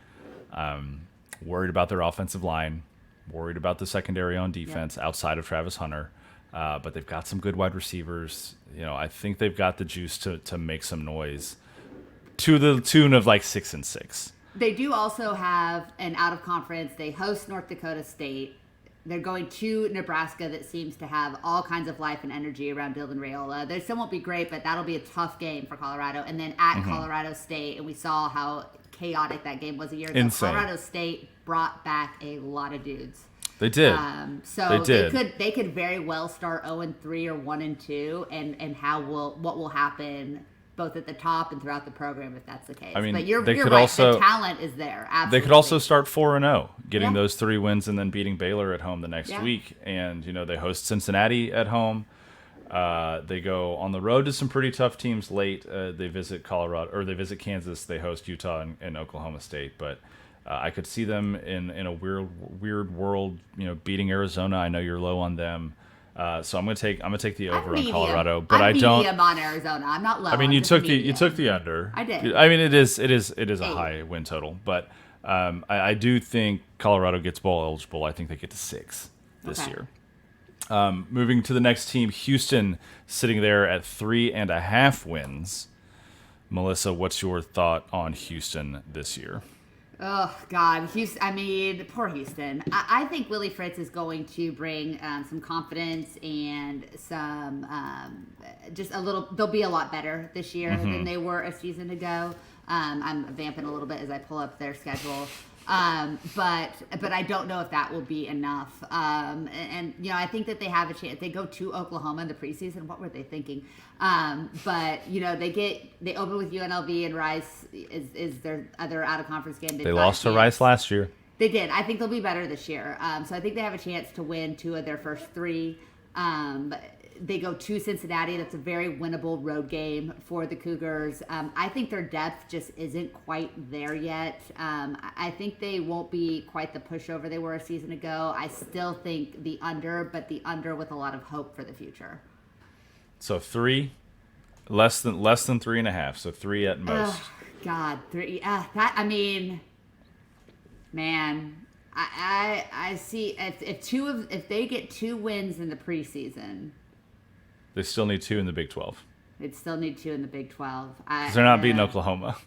Worried about their offensive line, worried about the secondary on defense outside of Travis Hunter, but they've got some good wide receivers. I think they've got the juice to make some noise to the tune of like 6-6. They do also have an out-of-conference. They host North Dakota State. They're going to Nebraska that seems to have all kinds of life and energy around Dylan Raiola. They still won't be great, but that'll be a tough game for Colorado. And then at Colorado State, and we saw how chaotic that game was a year ago. Insane. Colorado State brought back a lot of dudes. They did. So they did. They could very well start 0-3 or 1-2, and what will happen both at the top and throughout the program if that's the case. I mean, but you're could right. also, the talent is there. Absolutely. They could also start 4-0, getting those 3 wins and then beating Baylor at home the next week. And, they host Cincinnati at home. They go on the road to some pretty tough teams late. They visit Colorado, or they visit Kansas. They host Utah and Oklahoma State. But I could see them in a weird world, beating Arizona. I know you're low on them. So I'm gonna take the over on Colorado, but I don't. I'm on Arizona. I'm not low. I mean, you took the under. I did. I mean, it is a high win total, but I do think Colorado gets bowl eligible. I think they get to 6 this year. Moving to the next team, Houston, sitting there at 3.5 wins. Melissa, what's your thought on Houston this year? Oh, God. Houston, I mean, poor Houston. I think Willie Fritz is going to bring some confidence and some just a little – they'll be a lot better this year than they were a season ago. I'm vamping a little bit as I pull up their schedule. But I don't know if that will be enough. And I think that they have a chance. They go to Oklahoma in the preseason. What were they thinking? But they open with UNLV, and Rice is their other out of conference game. They lost to Rice last year. They did. I think they'll be better this year. So I think they have a chance to win 2 of their first 3. They go to Cincinnati. That's a very winnable road game for the Cougars. I think their depth just isn't quite there yet. I think they won't be quite the pushover they were a season ago. I still think the under, but the under with a lot of hope for the future. So 3, less than 3.5. So 3 at most. God, 3. Man. I see if they get 2 wins in the preseason. They still need 2 in the Big 12. They'd still need 2 in the Big 12. Because they're not beating Oklahoma.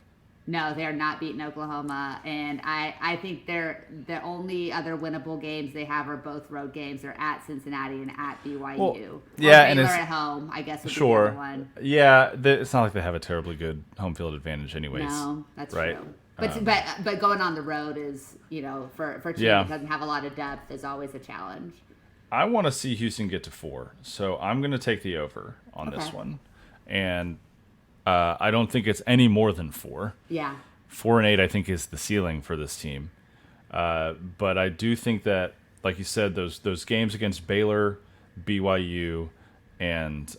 No, they're not beating Oklahoma. And I think the only other winnable games they have are both road games. They're at Cincinnati and at BYU. Well, yeah, and Baylor it's at home, I guess, would be the sure. other one. Yeah, it's not like they have a terribly good home field advantage anyways. No, that's right? true. But going on the road is, for a team that doesn't have a lot of depth is always a challenge. I want to see Houston get to 4, so I'm going to take the over on this one, and I don't think it's any more than 4. Yeah, 4-8 I think is the ceiling for this team, but I do think that, like you said, those games against Baylor, BYU, and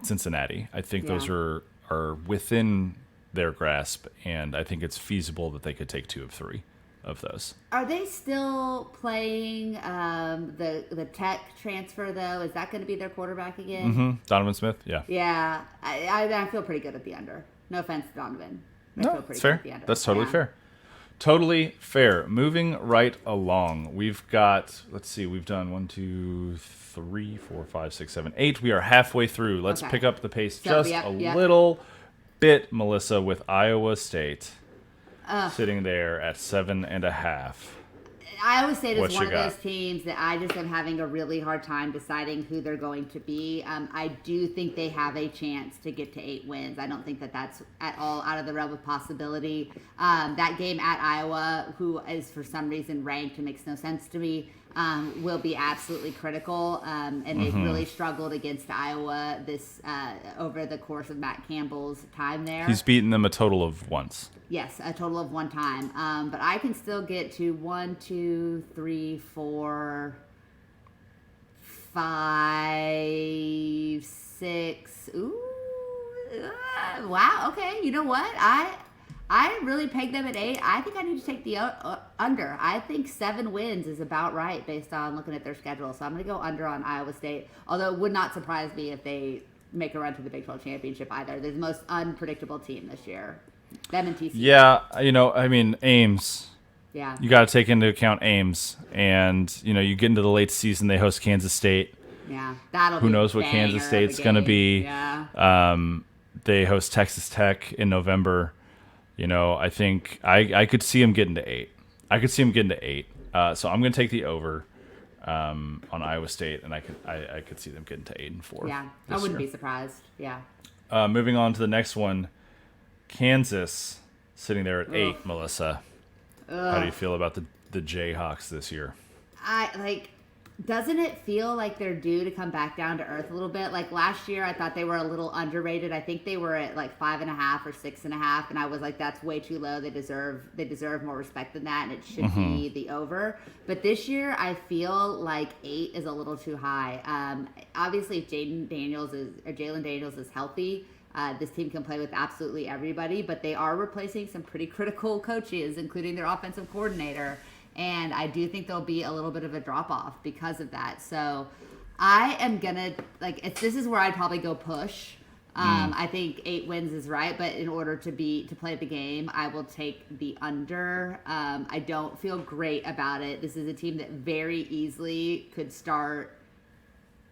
Cincinnati, I think those are within their grasp, and I think it's feasible that they could take 2 of 3. Of those. Are they still playing the Tech transfer, though? Is that going to be their quarterback again? Mm-hmm. Donovan Smith, yeah. Yeah, I feel pretty good at the under. No offense to Donovan. No, it's fair. That's totally fair. Totally fair. Moving right along, we've got, let's see, we've done 1, 2, 3, 4, 5, 6, 7, 8. We are halfway through. Let's pick up the pace just a little bit, Melissa, with Iowa State. Sitting there at 7.5. I always say this is one of those teams that I just am having a really hard time deciding who they're going to be. I do think they have a chance to get to 8 wins. I don't think that that's at all out of the realm of possibility. That game at Iowa, who is for some reason ranked, it makes no sense to me. will be absolutely critical. And they've really struggled against Iowa this over the course of Matt Campbell's time there. He's beaten them a total of once. Yes, a total of one time. But I can still get to 1, 2, 3, 4, 5, 6. Ooh, wow. Okay, you know what? I really pegged them at 8. I think I need to take the under. I think 7 wins is about right based on looking at their schedule. So I'm going to go under on Iowa State. Although it would not surprise me if they make a run to the Big 12 championship either. They're the most unpredictable team this year. Them and TCU. Yeah, I mean, Ames. Yeah. You got to take into account Ames. And, you get into the late season, they host Kansas State. Yeah, that'll Who be knows what Kansas State's going to be. Yeah. They host Texas Tech in November. I think I could see them getting to 8. I could see them getting to 8. So I'm going to take the over on Iowa State, and I could see them getting to 8 and 4. Yeah, I wouldn't be surprised. Yeah. Moving on to the next one, Kansas sitting there at 8. Melissa, how do you feel about the Jayhawks this year? Doesn't it feel like they're due to come back down to earth a little bit? Like last year, I thought they were a little underrated. I think they were at like 5.5 or 6.5, and I was like, that's way too low. They deserve more respect than that, and it should be the over. But this year, I feel like 8 is a little too high. Obviously, if Jalen Daniels is healthy, this team can play with absolutely everybody. But they are replacing some pretty critical coaches, including their offensive coordinator. And I do think there'll be a little bit of a drop-off because of that. So I am going to, this is where I'd probably go push. I think 8 wins is right, but in order to play the game, I will take the under. I don't feel great about it. This is a team that very easily could start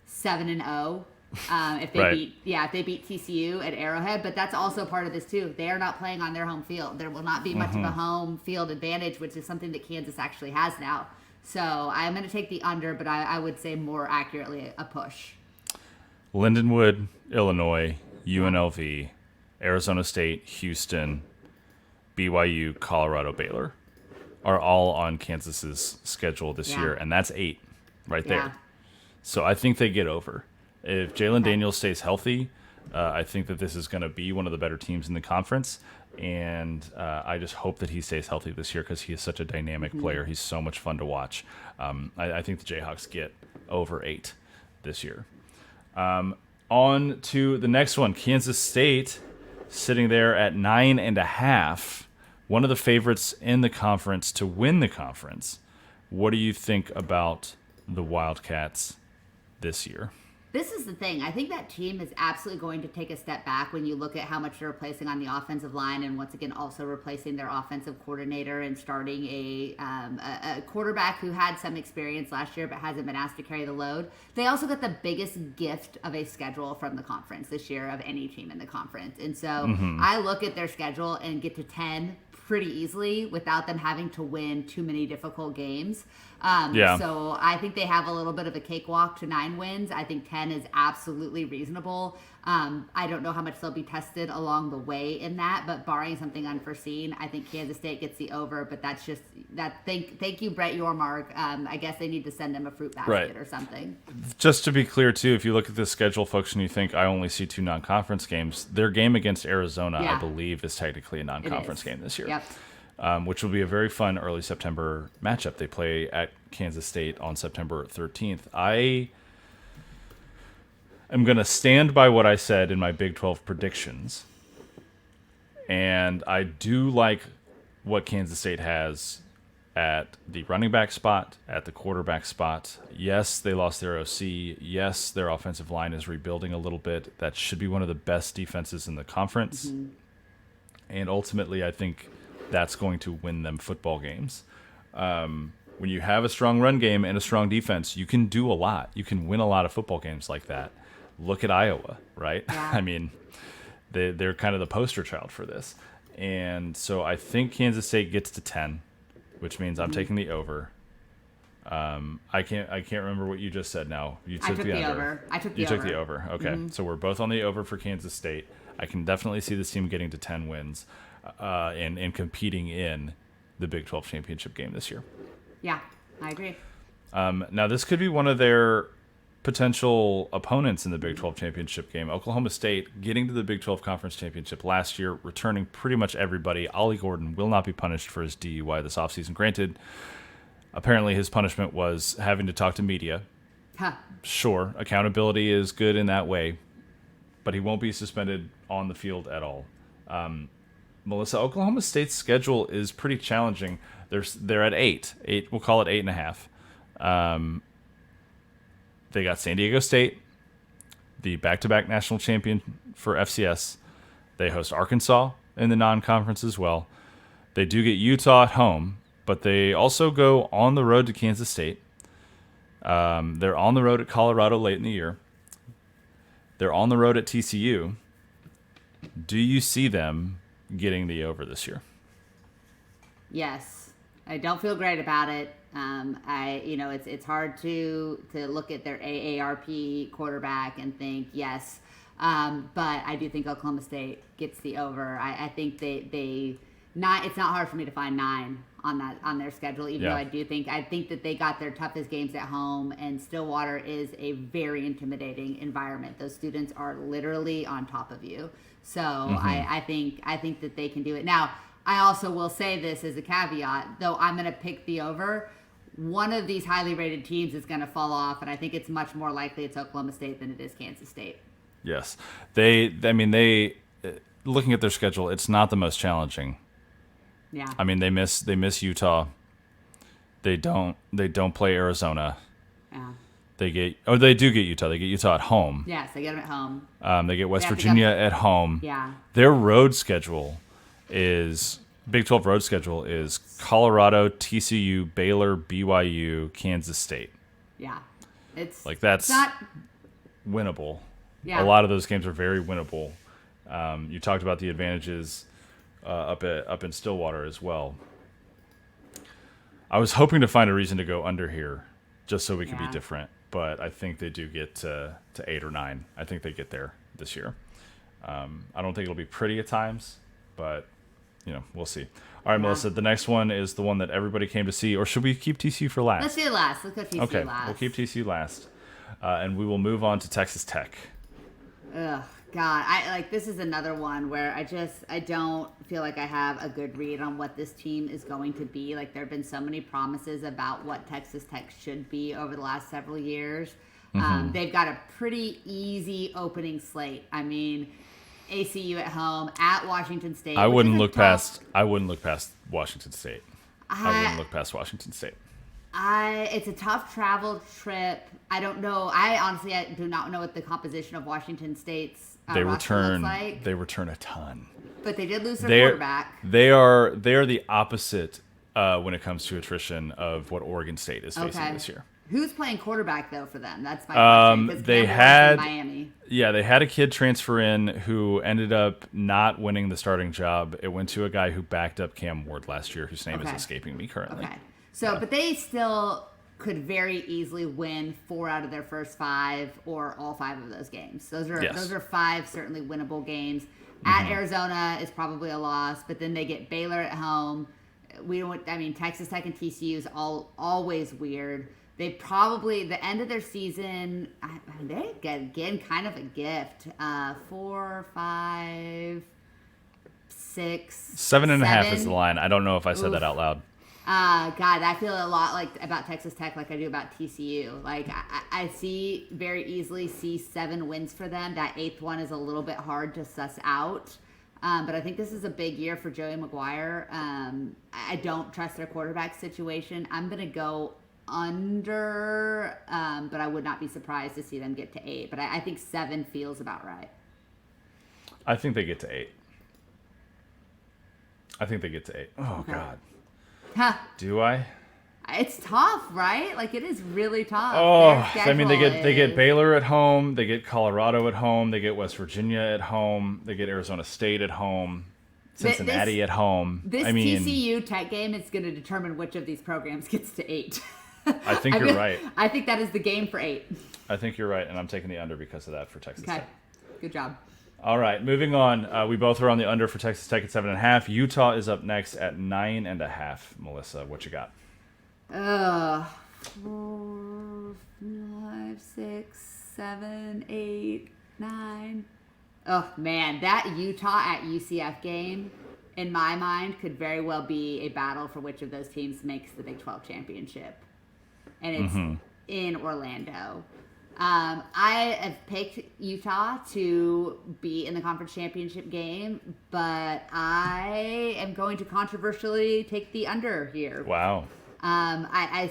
7-0. If they beat TCU at Arrowhead, but that's also part of this too. They are not playing on their home field. There will not be much of a home field advantage, which is something that Kansas actually has now. So I'm going to take the under, but I would say more accurately a push. Lindenwood, Illinois, UNLV, Arizona State, Houston, BYU, Colorado, Baylor are all on Kansas's schedule this year, and that's 8 right there. Yeah. So I think they get over. If Jalen Daniels stays healthy, I think that this is going to be one of the better teams in the conference. And I just hope that he stays healthy this year because he is such a dynamic player. He's so much fun to watch. I think the Jayhawks get over 8 this year. On to the next one, Kansas State sitting there at 9.5. One of the favorites in the conference to win the conference. What do you think about the Wildcats this year? This is the thing. I think that team is absolutely going to take a step back when you look at how much they're replacing on the offensive line, and once again also replacing their offensive coordinator and starting a quarterback who had some experience last year but hasn't been asked to carry the load. They also got the biggest gift of a schedule from the conference this year of any team in the conference. And so I look at their schedule and get to 10 pretty easily without them having to win too many difficult games. So I think they have a little bit of a cakewalk to 9 wins. I think 10 is absolutely reasonable. I don't know how much they'll be tested along the way in that, but barring something unforeseen, I think Kansas State gets the over. But that's just that. Thank you, Brett Yormark. I guess they need to send them a fruit basket or something. Just to be clear, too, if you look at the schedule, folks, and you think I only see 2 non-conference games, their game against Arizona, I believe, is technically a non-conference game this year. Yep. Which will be a very fun early September matchup. They play at Kansas State on September 13th. I am going to stand by what I said in my Big 12 predictions. And I do like what Kansas State has at the running back spot, at the quarterback spot. Yes, they lost their OC. Yes, their offensive line is rebuilding a little bit. That should be one of the best defenses in the conference. And ultimately, I think that's going to win them football games. When you have a strong run game and a strong defense, you can do a lot. You can win a lot of football games like that. Look at Iowa, right? Yeah. I mean, they're kind of the poster child for this. And so I think Kansas State gets to 10, which means I'm taking the over. I can't remember what you just said now. You took the under. I took the You over. took the over. Okay. So we're both on the over for Kansas State. I can definitely see this team getting to 10 wins and competing in the Big 12 championship game this year. Yeah, I agree. Now, this could be one of their potential opponents in the Big 12 championship game. Oklahoma State getting to the Big 12 conference championship last year, returning pretty much everybody. Ollie Gordon will not be punished for his DUI this offseason. Granted, apparently his punishment was having to talk to media. Huh. Sure, accountability is good in that way, but he won't be suspended on the field at all. Melissa, Oklahoma State's schedule is pretty challenging. They're at 8. We'll call it 8.5. They got San Diego State, the back-to-back national champion for FCS. They host Arkansas in the non-conference as well. They do get Utah at home, but they also go on the road to Kansas State. They're on the road at Colorado late in the year. They're on the road at TCU. Do you see them getting the over this year? Yes. I don't feel great about it. It's hard to look at their AARP quarterback and think yes, but I do think Oklahoma State gets the over. I think it's not hard for me to find 9 on their schedule, even though I think that they got their toughest games at home, and Stillwater is a very intimidating environment. Those students are literally on top of you, so I think that they can do it. Now, I also will say this as a caveat, though I'm going to pick the over. One of these highly rated teams is going to fall off, and I think it's much more likely it's Oklahoma State than it is Kansas State. Yes. They looking at their schedule, it's not the most challenging. Yeah. I mean, they miss Utah. They don't play Arizona. Yeah. They do get Utah. They get Utah at home. Yes, they get them at home. They get West Virginia at home. Yeah. Their road schedule is Big 12 road schedule is Colorado, TCU, Baylor, BYU, Kansas State. Yeah. That's not winnable. Yeah. A lot of those games are very winnable. You talked about the advantages up in Stillwater as well. I was hoping to find a reason to go under here just so we could be different, but I think they do get to 8 or 9. I think they get there this year. I don't think it'll be pretty at times, but we'll see. All right, Melissa, the next one is the one that everybody came to see, or should we keep TCU for last? Let's do it last. Let's go TCU okay, last. We'll keep TCU last, and we will move on to Texas Tech. Ugh, God, this is another one where I don't feel like I have a good read on what this team is going to be. Like, there have been so many promises about what Texas Tech should be over the last several years. They've got a pretty easy opening slate. I mean, ACU at home, at Washington State. I wouldn't look past Washington State. I wouldn't look past Washington State. It's a tough travel trip. I don't know. I do not know what the composition of Washington State's roster looks like. They return a ton. But they did lose their quarterback. They are the opposite when it comes to attrition of what Oregon State is facing this year. Who's playing quarterback though for them? That's my question. They had Miami. Yeah, they had a kid transfer in who ended up not winning the starting job. It went to a guy who backed up Cam Ward last year, whose name is escaping me currently. Okay. So, but they still could very easily win 4 out of their first 5 or all 5 of those games. Those are 5 certainly winnable games. At Arizona is probably a loss, but then they get Baylor at home. Texas Tech and TCU is always weird. They probably, the end of their season, they get, again, kind of a gift. 4, 5, 6, 7.5 is the line. I don't know if I said that out loud. God, I feel a lot about Texas Tech like I do about TCU. Like, I very easily see 7 wins for them. That 8th one is a little bit hard to suss out. But I think this is a big year for Joey McGuire. I don't trust their quarterback situation. I'm going to go under, but I would not be surprised to see them get to 8. But I think 7 feels about right. I think they get to 8. Oh, okay. God. Huh. Do I? It's tough, right? Like, it is really tough. They get Baylor at home, they get Colorado at home, they get West Virginia at home, they get Arizona State at home, Cincinnati at home. TCU Tech game is going to determine which of these programs gets to 8. I think you're right. I think that is the game for 8. I think you're right, and I'm taking the under because of that for Texas Tech. Good job. All right, moving on. We both are on the under for Texas Tech at 7.5. Utah is up next at 9.5. Melissa, what you got? 4, 5, 6, 7, 8, 9. Oh man, that Utah at UCF game, in my mind, could very well be a battle for which of those teams makes the Big 12 championship, and it's in Orlando. I have picked Utah to be in the conference championship game, but I am going to controversially take the under here. Wow. I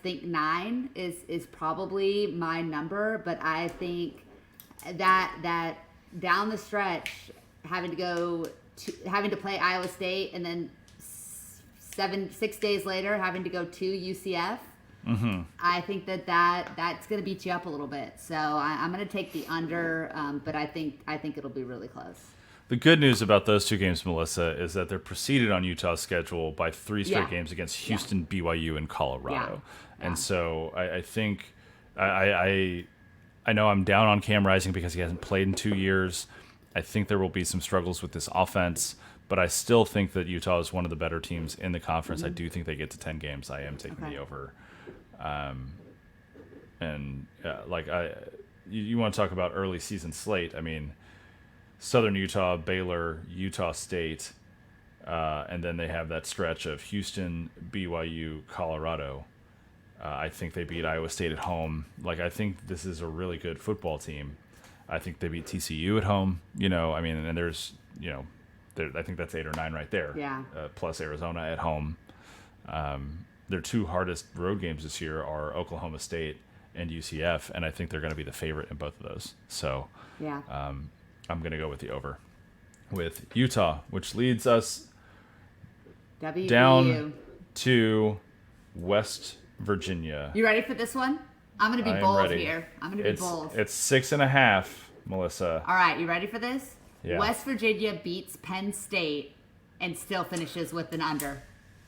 think 9 is probably my number, but I think that down the stretch, having to play Iowa State and then 6 days later having to go to UCF. I think that's going to beat you up a little bit. So I'm going to take the under, but I think it'll be really close. The good news about those two games, Melissa, is that they're preceded on Utah's schedule by 3 straight games against Houston, BYU, and Colorado. Yeah. And so I think I know I'm down on Cam Rising because he hasn't played in 2 years. I think there will be some struggles with this offense, but I still think that Utah is one of the better teams in the conference. I do think they get to 10 games. I am taking the over. You want to talk about early season slate. I mean, Southern Utah, Baylor, Utah State, and then they have that stretch of Houston, BYU, Colorado. I think they beat Iowa State at home. I think this is a really good football team. I think they beat TCU at home. And there's, I think that's 8 or 9 right there. Yeah. Plus Arizona at home. Their 2 hardest road games this year are Oklahoma State and UCF, and I think they're going to be the favorite in both of those. So yeah. I'm going to go with the over with Utah, which leads us down to West Virginia. You ready for this one? I'm going to be bold ready. here. I'm going to be bold. It's 6.5, Melissa. All right, you ready for this? Yeah. West Virginia beats Penn State and still finishes with an under.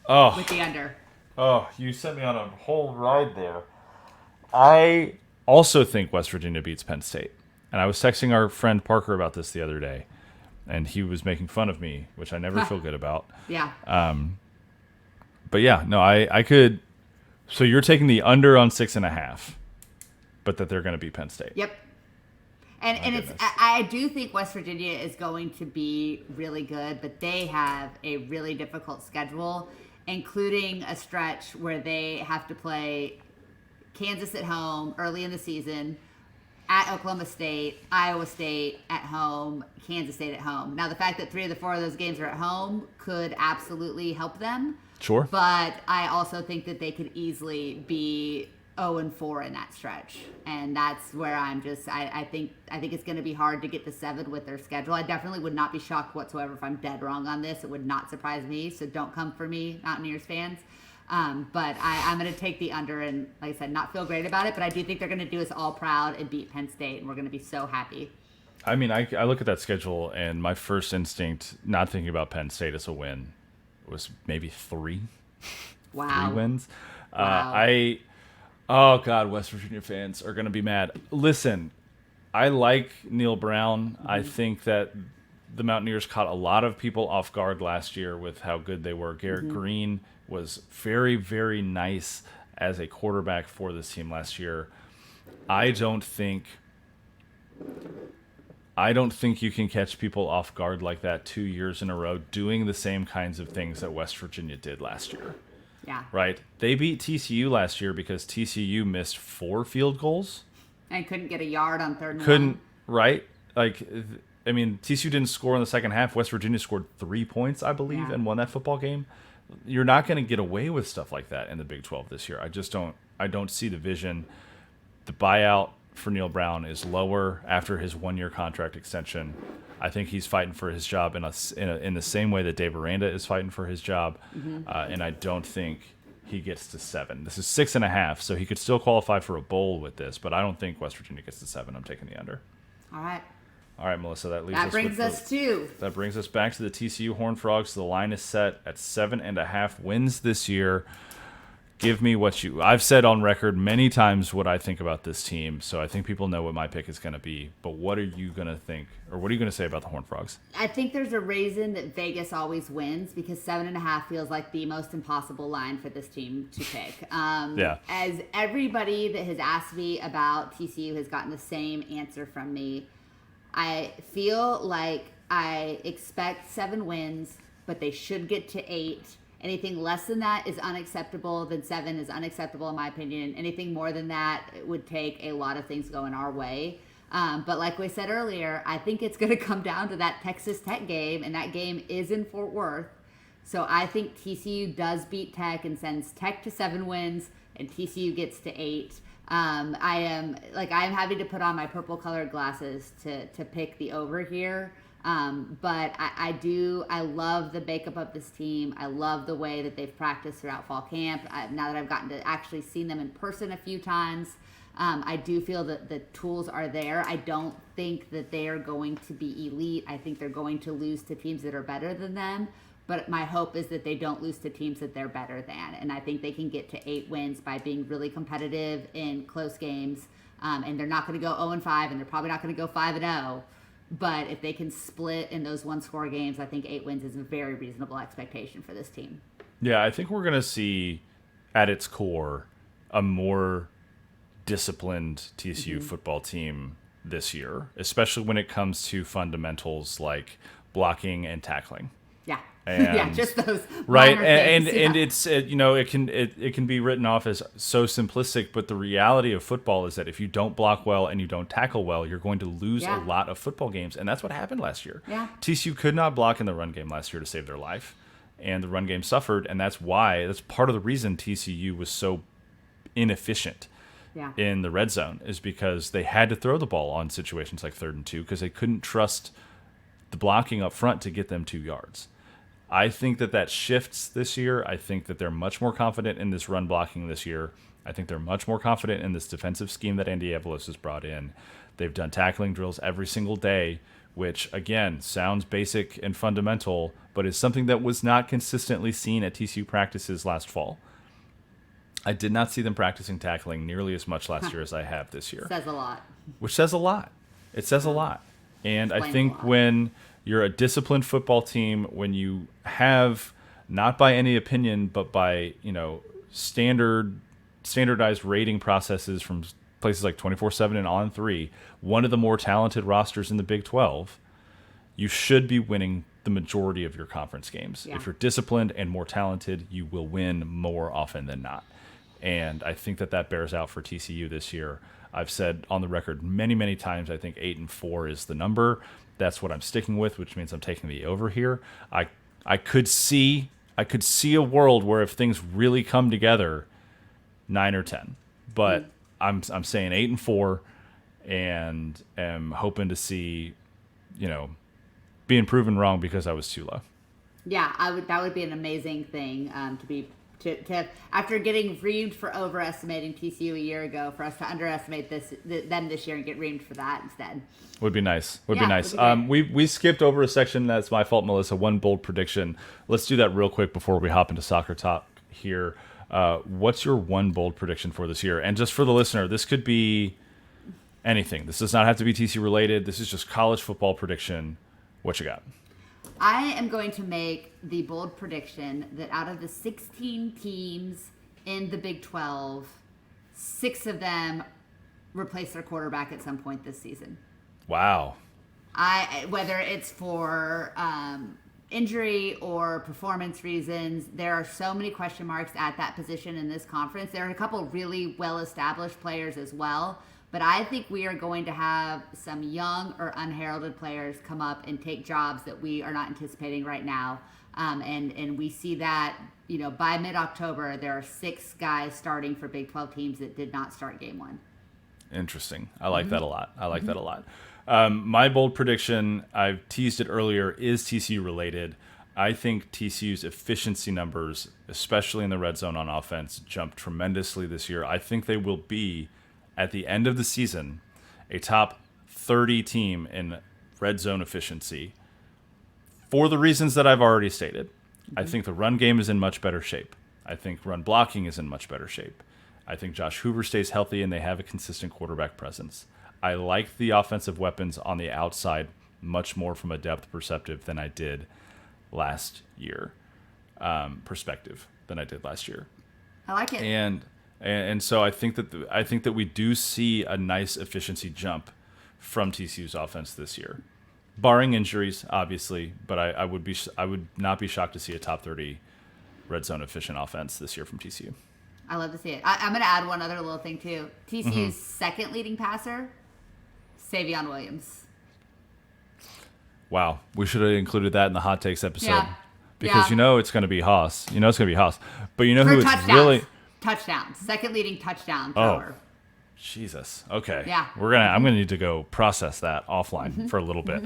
Oh. With the under. Oh, you sent me on a whole ride there. I also think West Virginia beats Penn State. And I was texting our friend Parker about this the other day, and he was making fun of me, which I never feel good about. Yeah. But yeah, no, I could. So you're taking the under on 6.5, but that they're going to beat Penn State. Yep. And it's I do think West Virginia is going to be really good, but they have a really difficult schedule, including a stretch where they have to play Kansas at home early in the season, at Oklahoma State, Iowa State at home, Kansas State at home. Now, the fact that 3 of the 4 of those games are at home could absolutely help them. Sure. But I also think that they could easily be 0-4 in that stretch. And that's where I think it's going to be hard to get to 7 with their schedule. I definitely would not be shocked whatsoever if I'm dead wrong on this. It would not surprise me. So don't come for me, Mountaineers fans. But I'm going to take the under and, like I said, not feel great about it. But I do think they're going to do us all proud and beat Penn State. And we're going to be so happy. I mean, I look at that schedule, and my first instinct, not thinking about Penn State as a win, was maybe 3. Wow. 3 wins. Wow. Oh, God, West Virginia fans are going to be mad. Listen, I like Neil Brown. Mm-hmm. I think that the Mountaineers caught a lot of people off guard last year with how good they were. Garrett Green was very, very nice as a quarterback for this team last year. I don't think you can catch people off guard like that 2 years in a row doing the same kinds of things that West Virginia did last year. Yeah. Right? They beat TCU last year because TCU missed 4 field goals. And couldn't get a yard on 3rd and 1. Couldn't, right? TCU didn't score in the second half. West Virginia scored 3 points, I believe, and won that football game. You're not going to get away with stuff like that in the Big 12 this year. I don't see the vision. The buyout for Neil Brown is lower after his 1-year contract extension. I think he's fighting for his job in the same way that Dave Aranda is fighting for his job, and I don't think he gets to 7. This is 6.5, so he could still qualify for a bowl with this, but I don't think West Virginia gets to 7. I'm taking the under. All right, Melissa, that brings us back to the TCU Horned Frogs. The line is set at 7.5 wins this year. Give me what I've said on record many times what I think about this team, so I think people know what my pick is going to be. But what are you going to think, or what are you going to say about the Horned Frogs? I think there's a reason that Vegas always wins, because 7.5 feels like the most impossible line for this team to pick. Yeah. As everybody that has asked me about TCU has gotten the same answer from me, I feel like I expect 7 wins, but they should get to 8. Anything less than that is unacceptable. Then 7 is unacceptable in my opinion. Anything more than that, it would take a lot of things going our way. But like we said earlier, I think it's going to come down to that Texas Tech game, and that game is in Fort Worth. So I think TCU does beat Tech and sends Tech to 7 wins, and TCU gets to 8. I am having to put on my purple colored glasses to pick the over here. But I love the makeup of this team. I love the way that they've practiced throughout fall camp. Now that I've gotten to actually seen them in person a few times, I do feel that the tools are there. I don't think that they are going to be elite. I think they're going to lose to teams that are better than them. But my hope is that they don't lose to teams that they're better than. And I think they can get to 8 wins by being really competitive in close games. And they're not going to go 0-5, and they're probably not going to go 5-0. But if they can split in those 1-score games, I think 8 wins is a very reasonable expectation for this team. Yeah, I think we're going to see, at its core, a more disciplined TCU football team this year, especially when it comes to fundamentals like blocking and tackling. Yeah, And, yeah, just those right, minor and things. and it's it can be written off as so simplistic, but the reality of football is that if you don't block well and you don't tackle well, you're going to lose a lot of football games, and that's what happened last year. Yeah. TCU could not block in the run game last year to save their life, and the run game suffered, and that's part of the reason TCU was so inefficient in the red zone, is because they had to throw the ball on situations like 3rd and 2 because they couldn't trust the blocking up front to get them 2 yards. I think that shifts this year. I think that they're much more confident in this run blocking this year. I think they're much more confident in this defensive scheme that Andy Avalos has brought in. They've done tackling drills every single day, which, again, sounds basic and fundamental, but is something that was not consistently seen at TCU practices last fall. I did not see them practicing tackling nearly as much last year as I have this year. Says a lot. Which says a lot. It says a lot. And I think when you're a disciplined football team, when you have, not by any opinion, but by standardized rating processes from places like 24/7 and On3, one of the more talented rosters in the Big 12, you should be winning the majority of your conference games. Yeah. If you're disciplined and more talented, you will win more often than not. And I think that bears out for TCU this year. I've said on the record many, many times, I think 8-4 is the number. That's what I'm sticking with, which means I'm taking the over here. I could see a world where if things really come together, 9 or 10. But I'm saying 8-4, and am hoping to see, being proven wrong because I was too low. Yeah, that would be an amazing thing to after getting reamed for overestimating TCU a year ago, for us to underestimate them this year and get reamed for that instead. Would be nice. Would be nice. Would be We skipped over a section. That's my fault, Melissa. One bold prediction. Let's do that real quick before we hop into soccer talk here. What's your one bold prediction for this year? And just for the listener, this could be anything. This does not have to be TCU related. This is just college football prediction. What you got? I am going to make the bold prediction that out of the 16 teams in the Big 12, 6 of them replace their quarterback at some point this season. Wow. Whether it's for injury or performance reasons, there are so many question marks at that position in this conference. There are a couple really well-established players as well. But I think we are going to have some young or unheralded players come up and take jobs that we are not anticipating right now. And we see that, by mid-October, there are 6 guys starting for Big 12 teams that did not start game 1. Interesting. I like that a lot. That a lot. My bold prediction, I've teased it earlier, is TCU related. I think TCU's efficiency numbers, especially in the red zone on offense, jumped tremendously this year. I think they will be, at the end of the season, a top 30 team in red zone efficiency for the reasons that I've already stated. I think the run game is in much better shape. I think run blocking is in much better shape. I think Josh Hoover stays healthy and they have a consistent quarterback presence. I like the offensive weapons on the outside much more from a depth perspective than I did last year. Perspective than I did last year. I like it. And so I think that we do see a nice efficiency jump from TCU's offense this year, barring injuries, obviously. But I would not be shocked to see a top 30 red zone efficient offense this year from TCU. I love to see it. I'm going to add one other little thing too. TCU's second leading passer, Savion Williams. Wow, we should have included that in the hot takes episode. Yeah. Because it's going to be Haas. It's going to be Haas. But you know For who touchdowns. it's really Touchdowns. Second leading touchdown thrower. Jesus. Okay. Yeah. I'm gonna need to go process that offline for a little bit.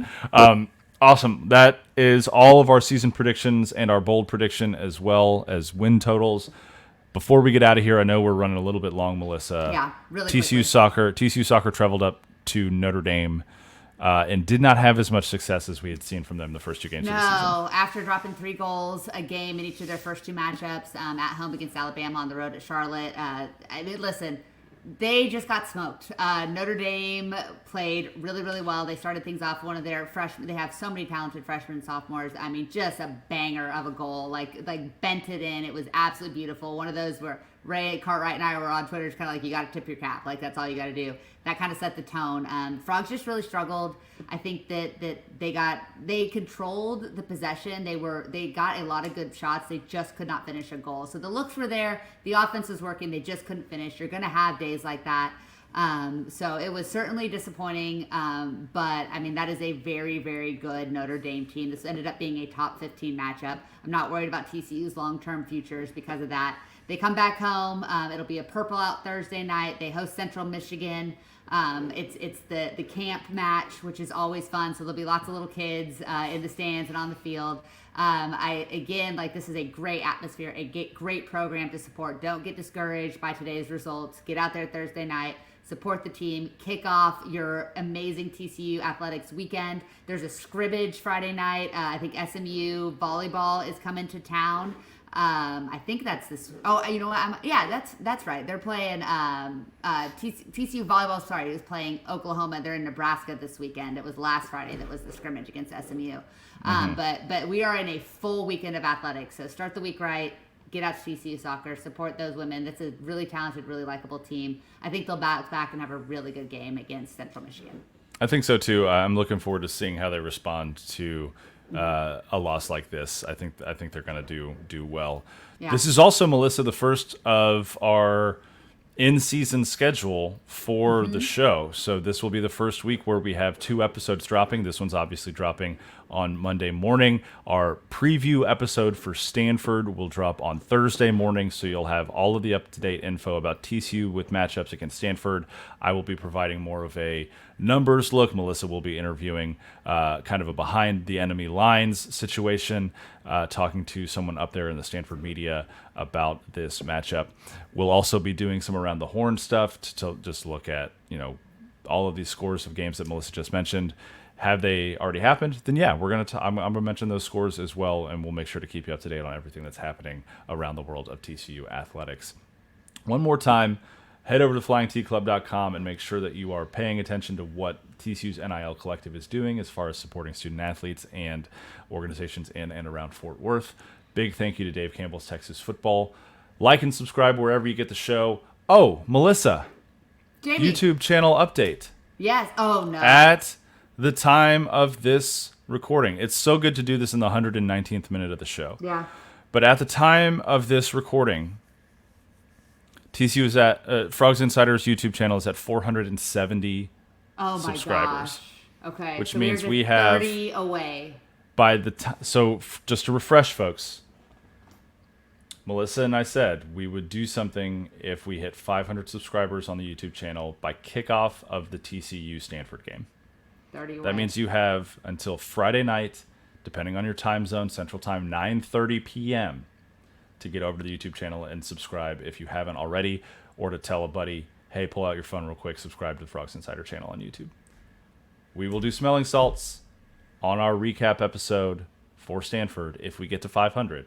Awesome. That is all of our season predictions and our bold prediction as well as win totals. Before we get out of here, I know we're running a little bit long, Melissa. Yeah, really TCU soccer traveled up to Notre Dame and did not have as much success as we had seen from them the first two games of the season. No, after dropping 3 goals a game in each of their first 2 matchups, at home against Alabama, on the road at Charlotte. Listen, they just got smoked. Notre Dame played really, really well. They started things off one of their freshmen. They have so many talented freshmen and sophomores. I mean, just a banger of a goal. Like bent it in. It was absolutely beautiful. One of those where Ray Cartwright and I were on Twitter. It's kind of like, you got to tip your cap. Like, that's all you got to do. That kind of set the tone. Frogs just really struggled. I think that they controlled the possession. They got a lot of good shots. They just could not finish a goal. So the looks were there. The offense was working. They just couldn't finish. You're going to have days like that. So it was certainly disappointing. But I mean, that is a very, very good Notre Dame team. This ended up being a top 15 matchup. I'm not worried about TCU's long-term futures because of that. They come back home. It'll be a purple out Thursday night. They host Central Michigan. It's the camp match, which is always fun. So there'll be lots of little kids in the stands and on the field. This is a great atmosphere, a great program to support. Don't get discouraged by today's results. Get out there Thursday night, support the team, kick off your amazing TCU athletics weekend. There's a scrimmage Friday night. I think SMU volleyball is coming to town. I think that's this. Oh, you know what? That's right. They're playing TCU volleyball. Sorry, is playing Oklahoma. They're in Nebraska this weekend. It was last Friday that was the scrimmage against SMU. But we are in a full weekend of athletics. So start the week right. Get out to TCU soccer. Support those women. That's a really talented, really likable team. I think they'll bounce back and have a really good game against Central Michigan. I think so too. I'm looking forward to seeing how they respond to a loss like this. I think they're going to do well. Yeah. This is also, Melissa, the first of our in-season schedule for the show. So this will be the first week where we have 2 episodes dropping. This one's obviously dropping on Monday morning. Our preview episode for Stanford will drop on Thursday morning, so you'll have all of the up-to-date info about TCU with matchups against Stanford. I will be providing more of a numbers look. Melissa will be interviewing kind of a behind-the-enemy lines situation, talking to someone up there in the Stanford media about this matchup. We'll also be doing some around the horn stuff to just look at, all of these scores of games that Melissa just mentioned. Have they already happened? Then yeah, I'm gonna mention those scores as well, and we'll make sure to keep you up to date on everything that's happening around the world of TCU athletics. One more time, head over to flyingtclub.com and make sure that you are paying attention to what TCU's NIL Collective is doing as far as supporting student athletes and organizations in and around Fort Worth. Big thank you to Dave Campbell's Texas Football. Like and subscribe wherever you get the show. Oh, Melissa, Jamie. YouTube channel update. Yes. Oh, no. At the time of this recording. It's so good to do this in the 119th minute of the show. Yeah. But at the time of this recording, TCU is at Frogs Insider's YouTube channel is at 470 subscribers. Gosh. Okay. Which so means we're we have 30 away. By the just to refresh folks, Melissa and I said we would do something if we hit 500 subscribers on the YouTube channel by kickoff of the TCU Stanford game. 30 away. That means you have until Friday night, depending on your time zone, Central Time, 9:30 p.m. to get over to the YouTube channel and subscribe if you haven't already, or to tell a buddy, hey, pull out your phone real quick, subscribe to the Frogs Insider channel on YouTube. We will do smelling salts on our recap episode for Stanford if we get to 500.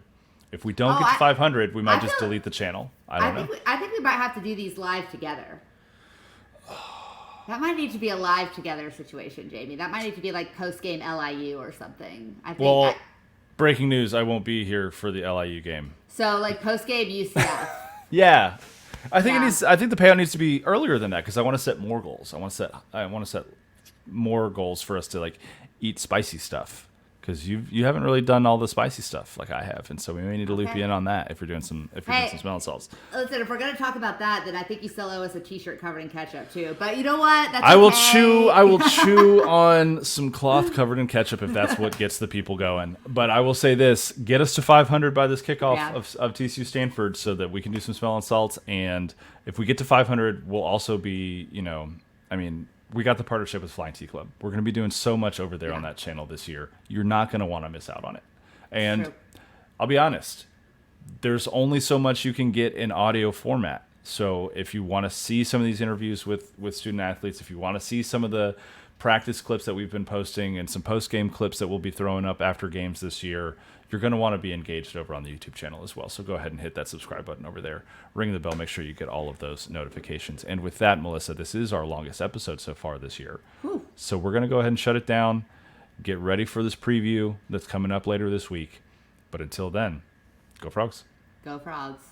If we don't get to 500, we might just delete the channel. I don't know. I think we might have to do these live together. That might need to be a live together situation, Jamie. That might need to be like post-game LIU or something. I think. Breaking news, I won't be here for the LIU game. So like post-game UCF. Yeah. I think I think the payout needs to be earlier than that because I want to set more goals. I want to set more goals for us to like eat spicy stuff. Because you haven't really done all the spicy stuff like I have, and so we may need to loop you in on that if you're doing some smelling salts. Listen, if we're gonna talk about that, then I think you still owe us a T-shirt covered in ketchup too. But you know what? That's I will chew on some cloth covered in ketchup if that's what gets the people going. But I will say this: get us to 500 by this kickoff of TCU Stanford, so that we can do some smelling salts. And if we get to 500, we'll also be, we got the partnership with Flying Tea Club. We're going to be doing so much over there on that channel this year. You're not going to want to miss out on it. And I'll be honest, there's only so much you can get in audio format. So if you want to see some of these interviews with student athletes, if you want to see some of the practice clips that we've been posting and some post-game clips that we'll be throwing up after games this year, you're going to want to be engaged over on the YouTube channel as well. So go ahead and hit that subscribe button over there. Ring the bell. Make sure you get all of those notifications. And with that, Melissa, this is our longest episode so far this year. Whew. So we're going to go ahead and shut it down. Get ready for this preview that's coming up later this week. But until then, go Frogs. Go Frogs.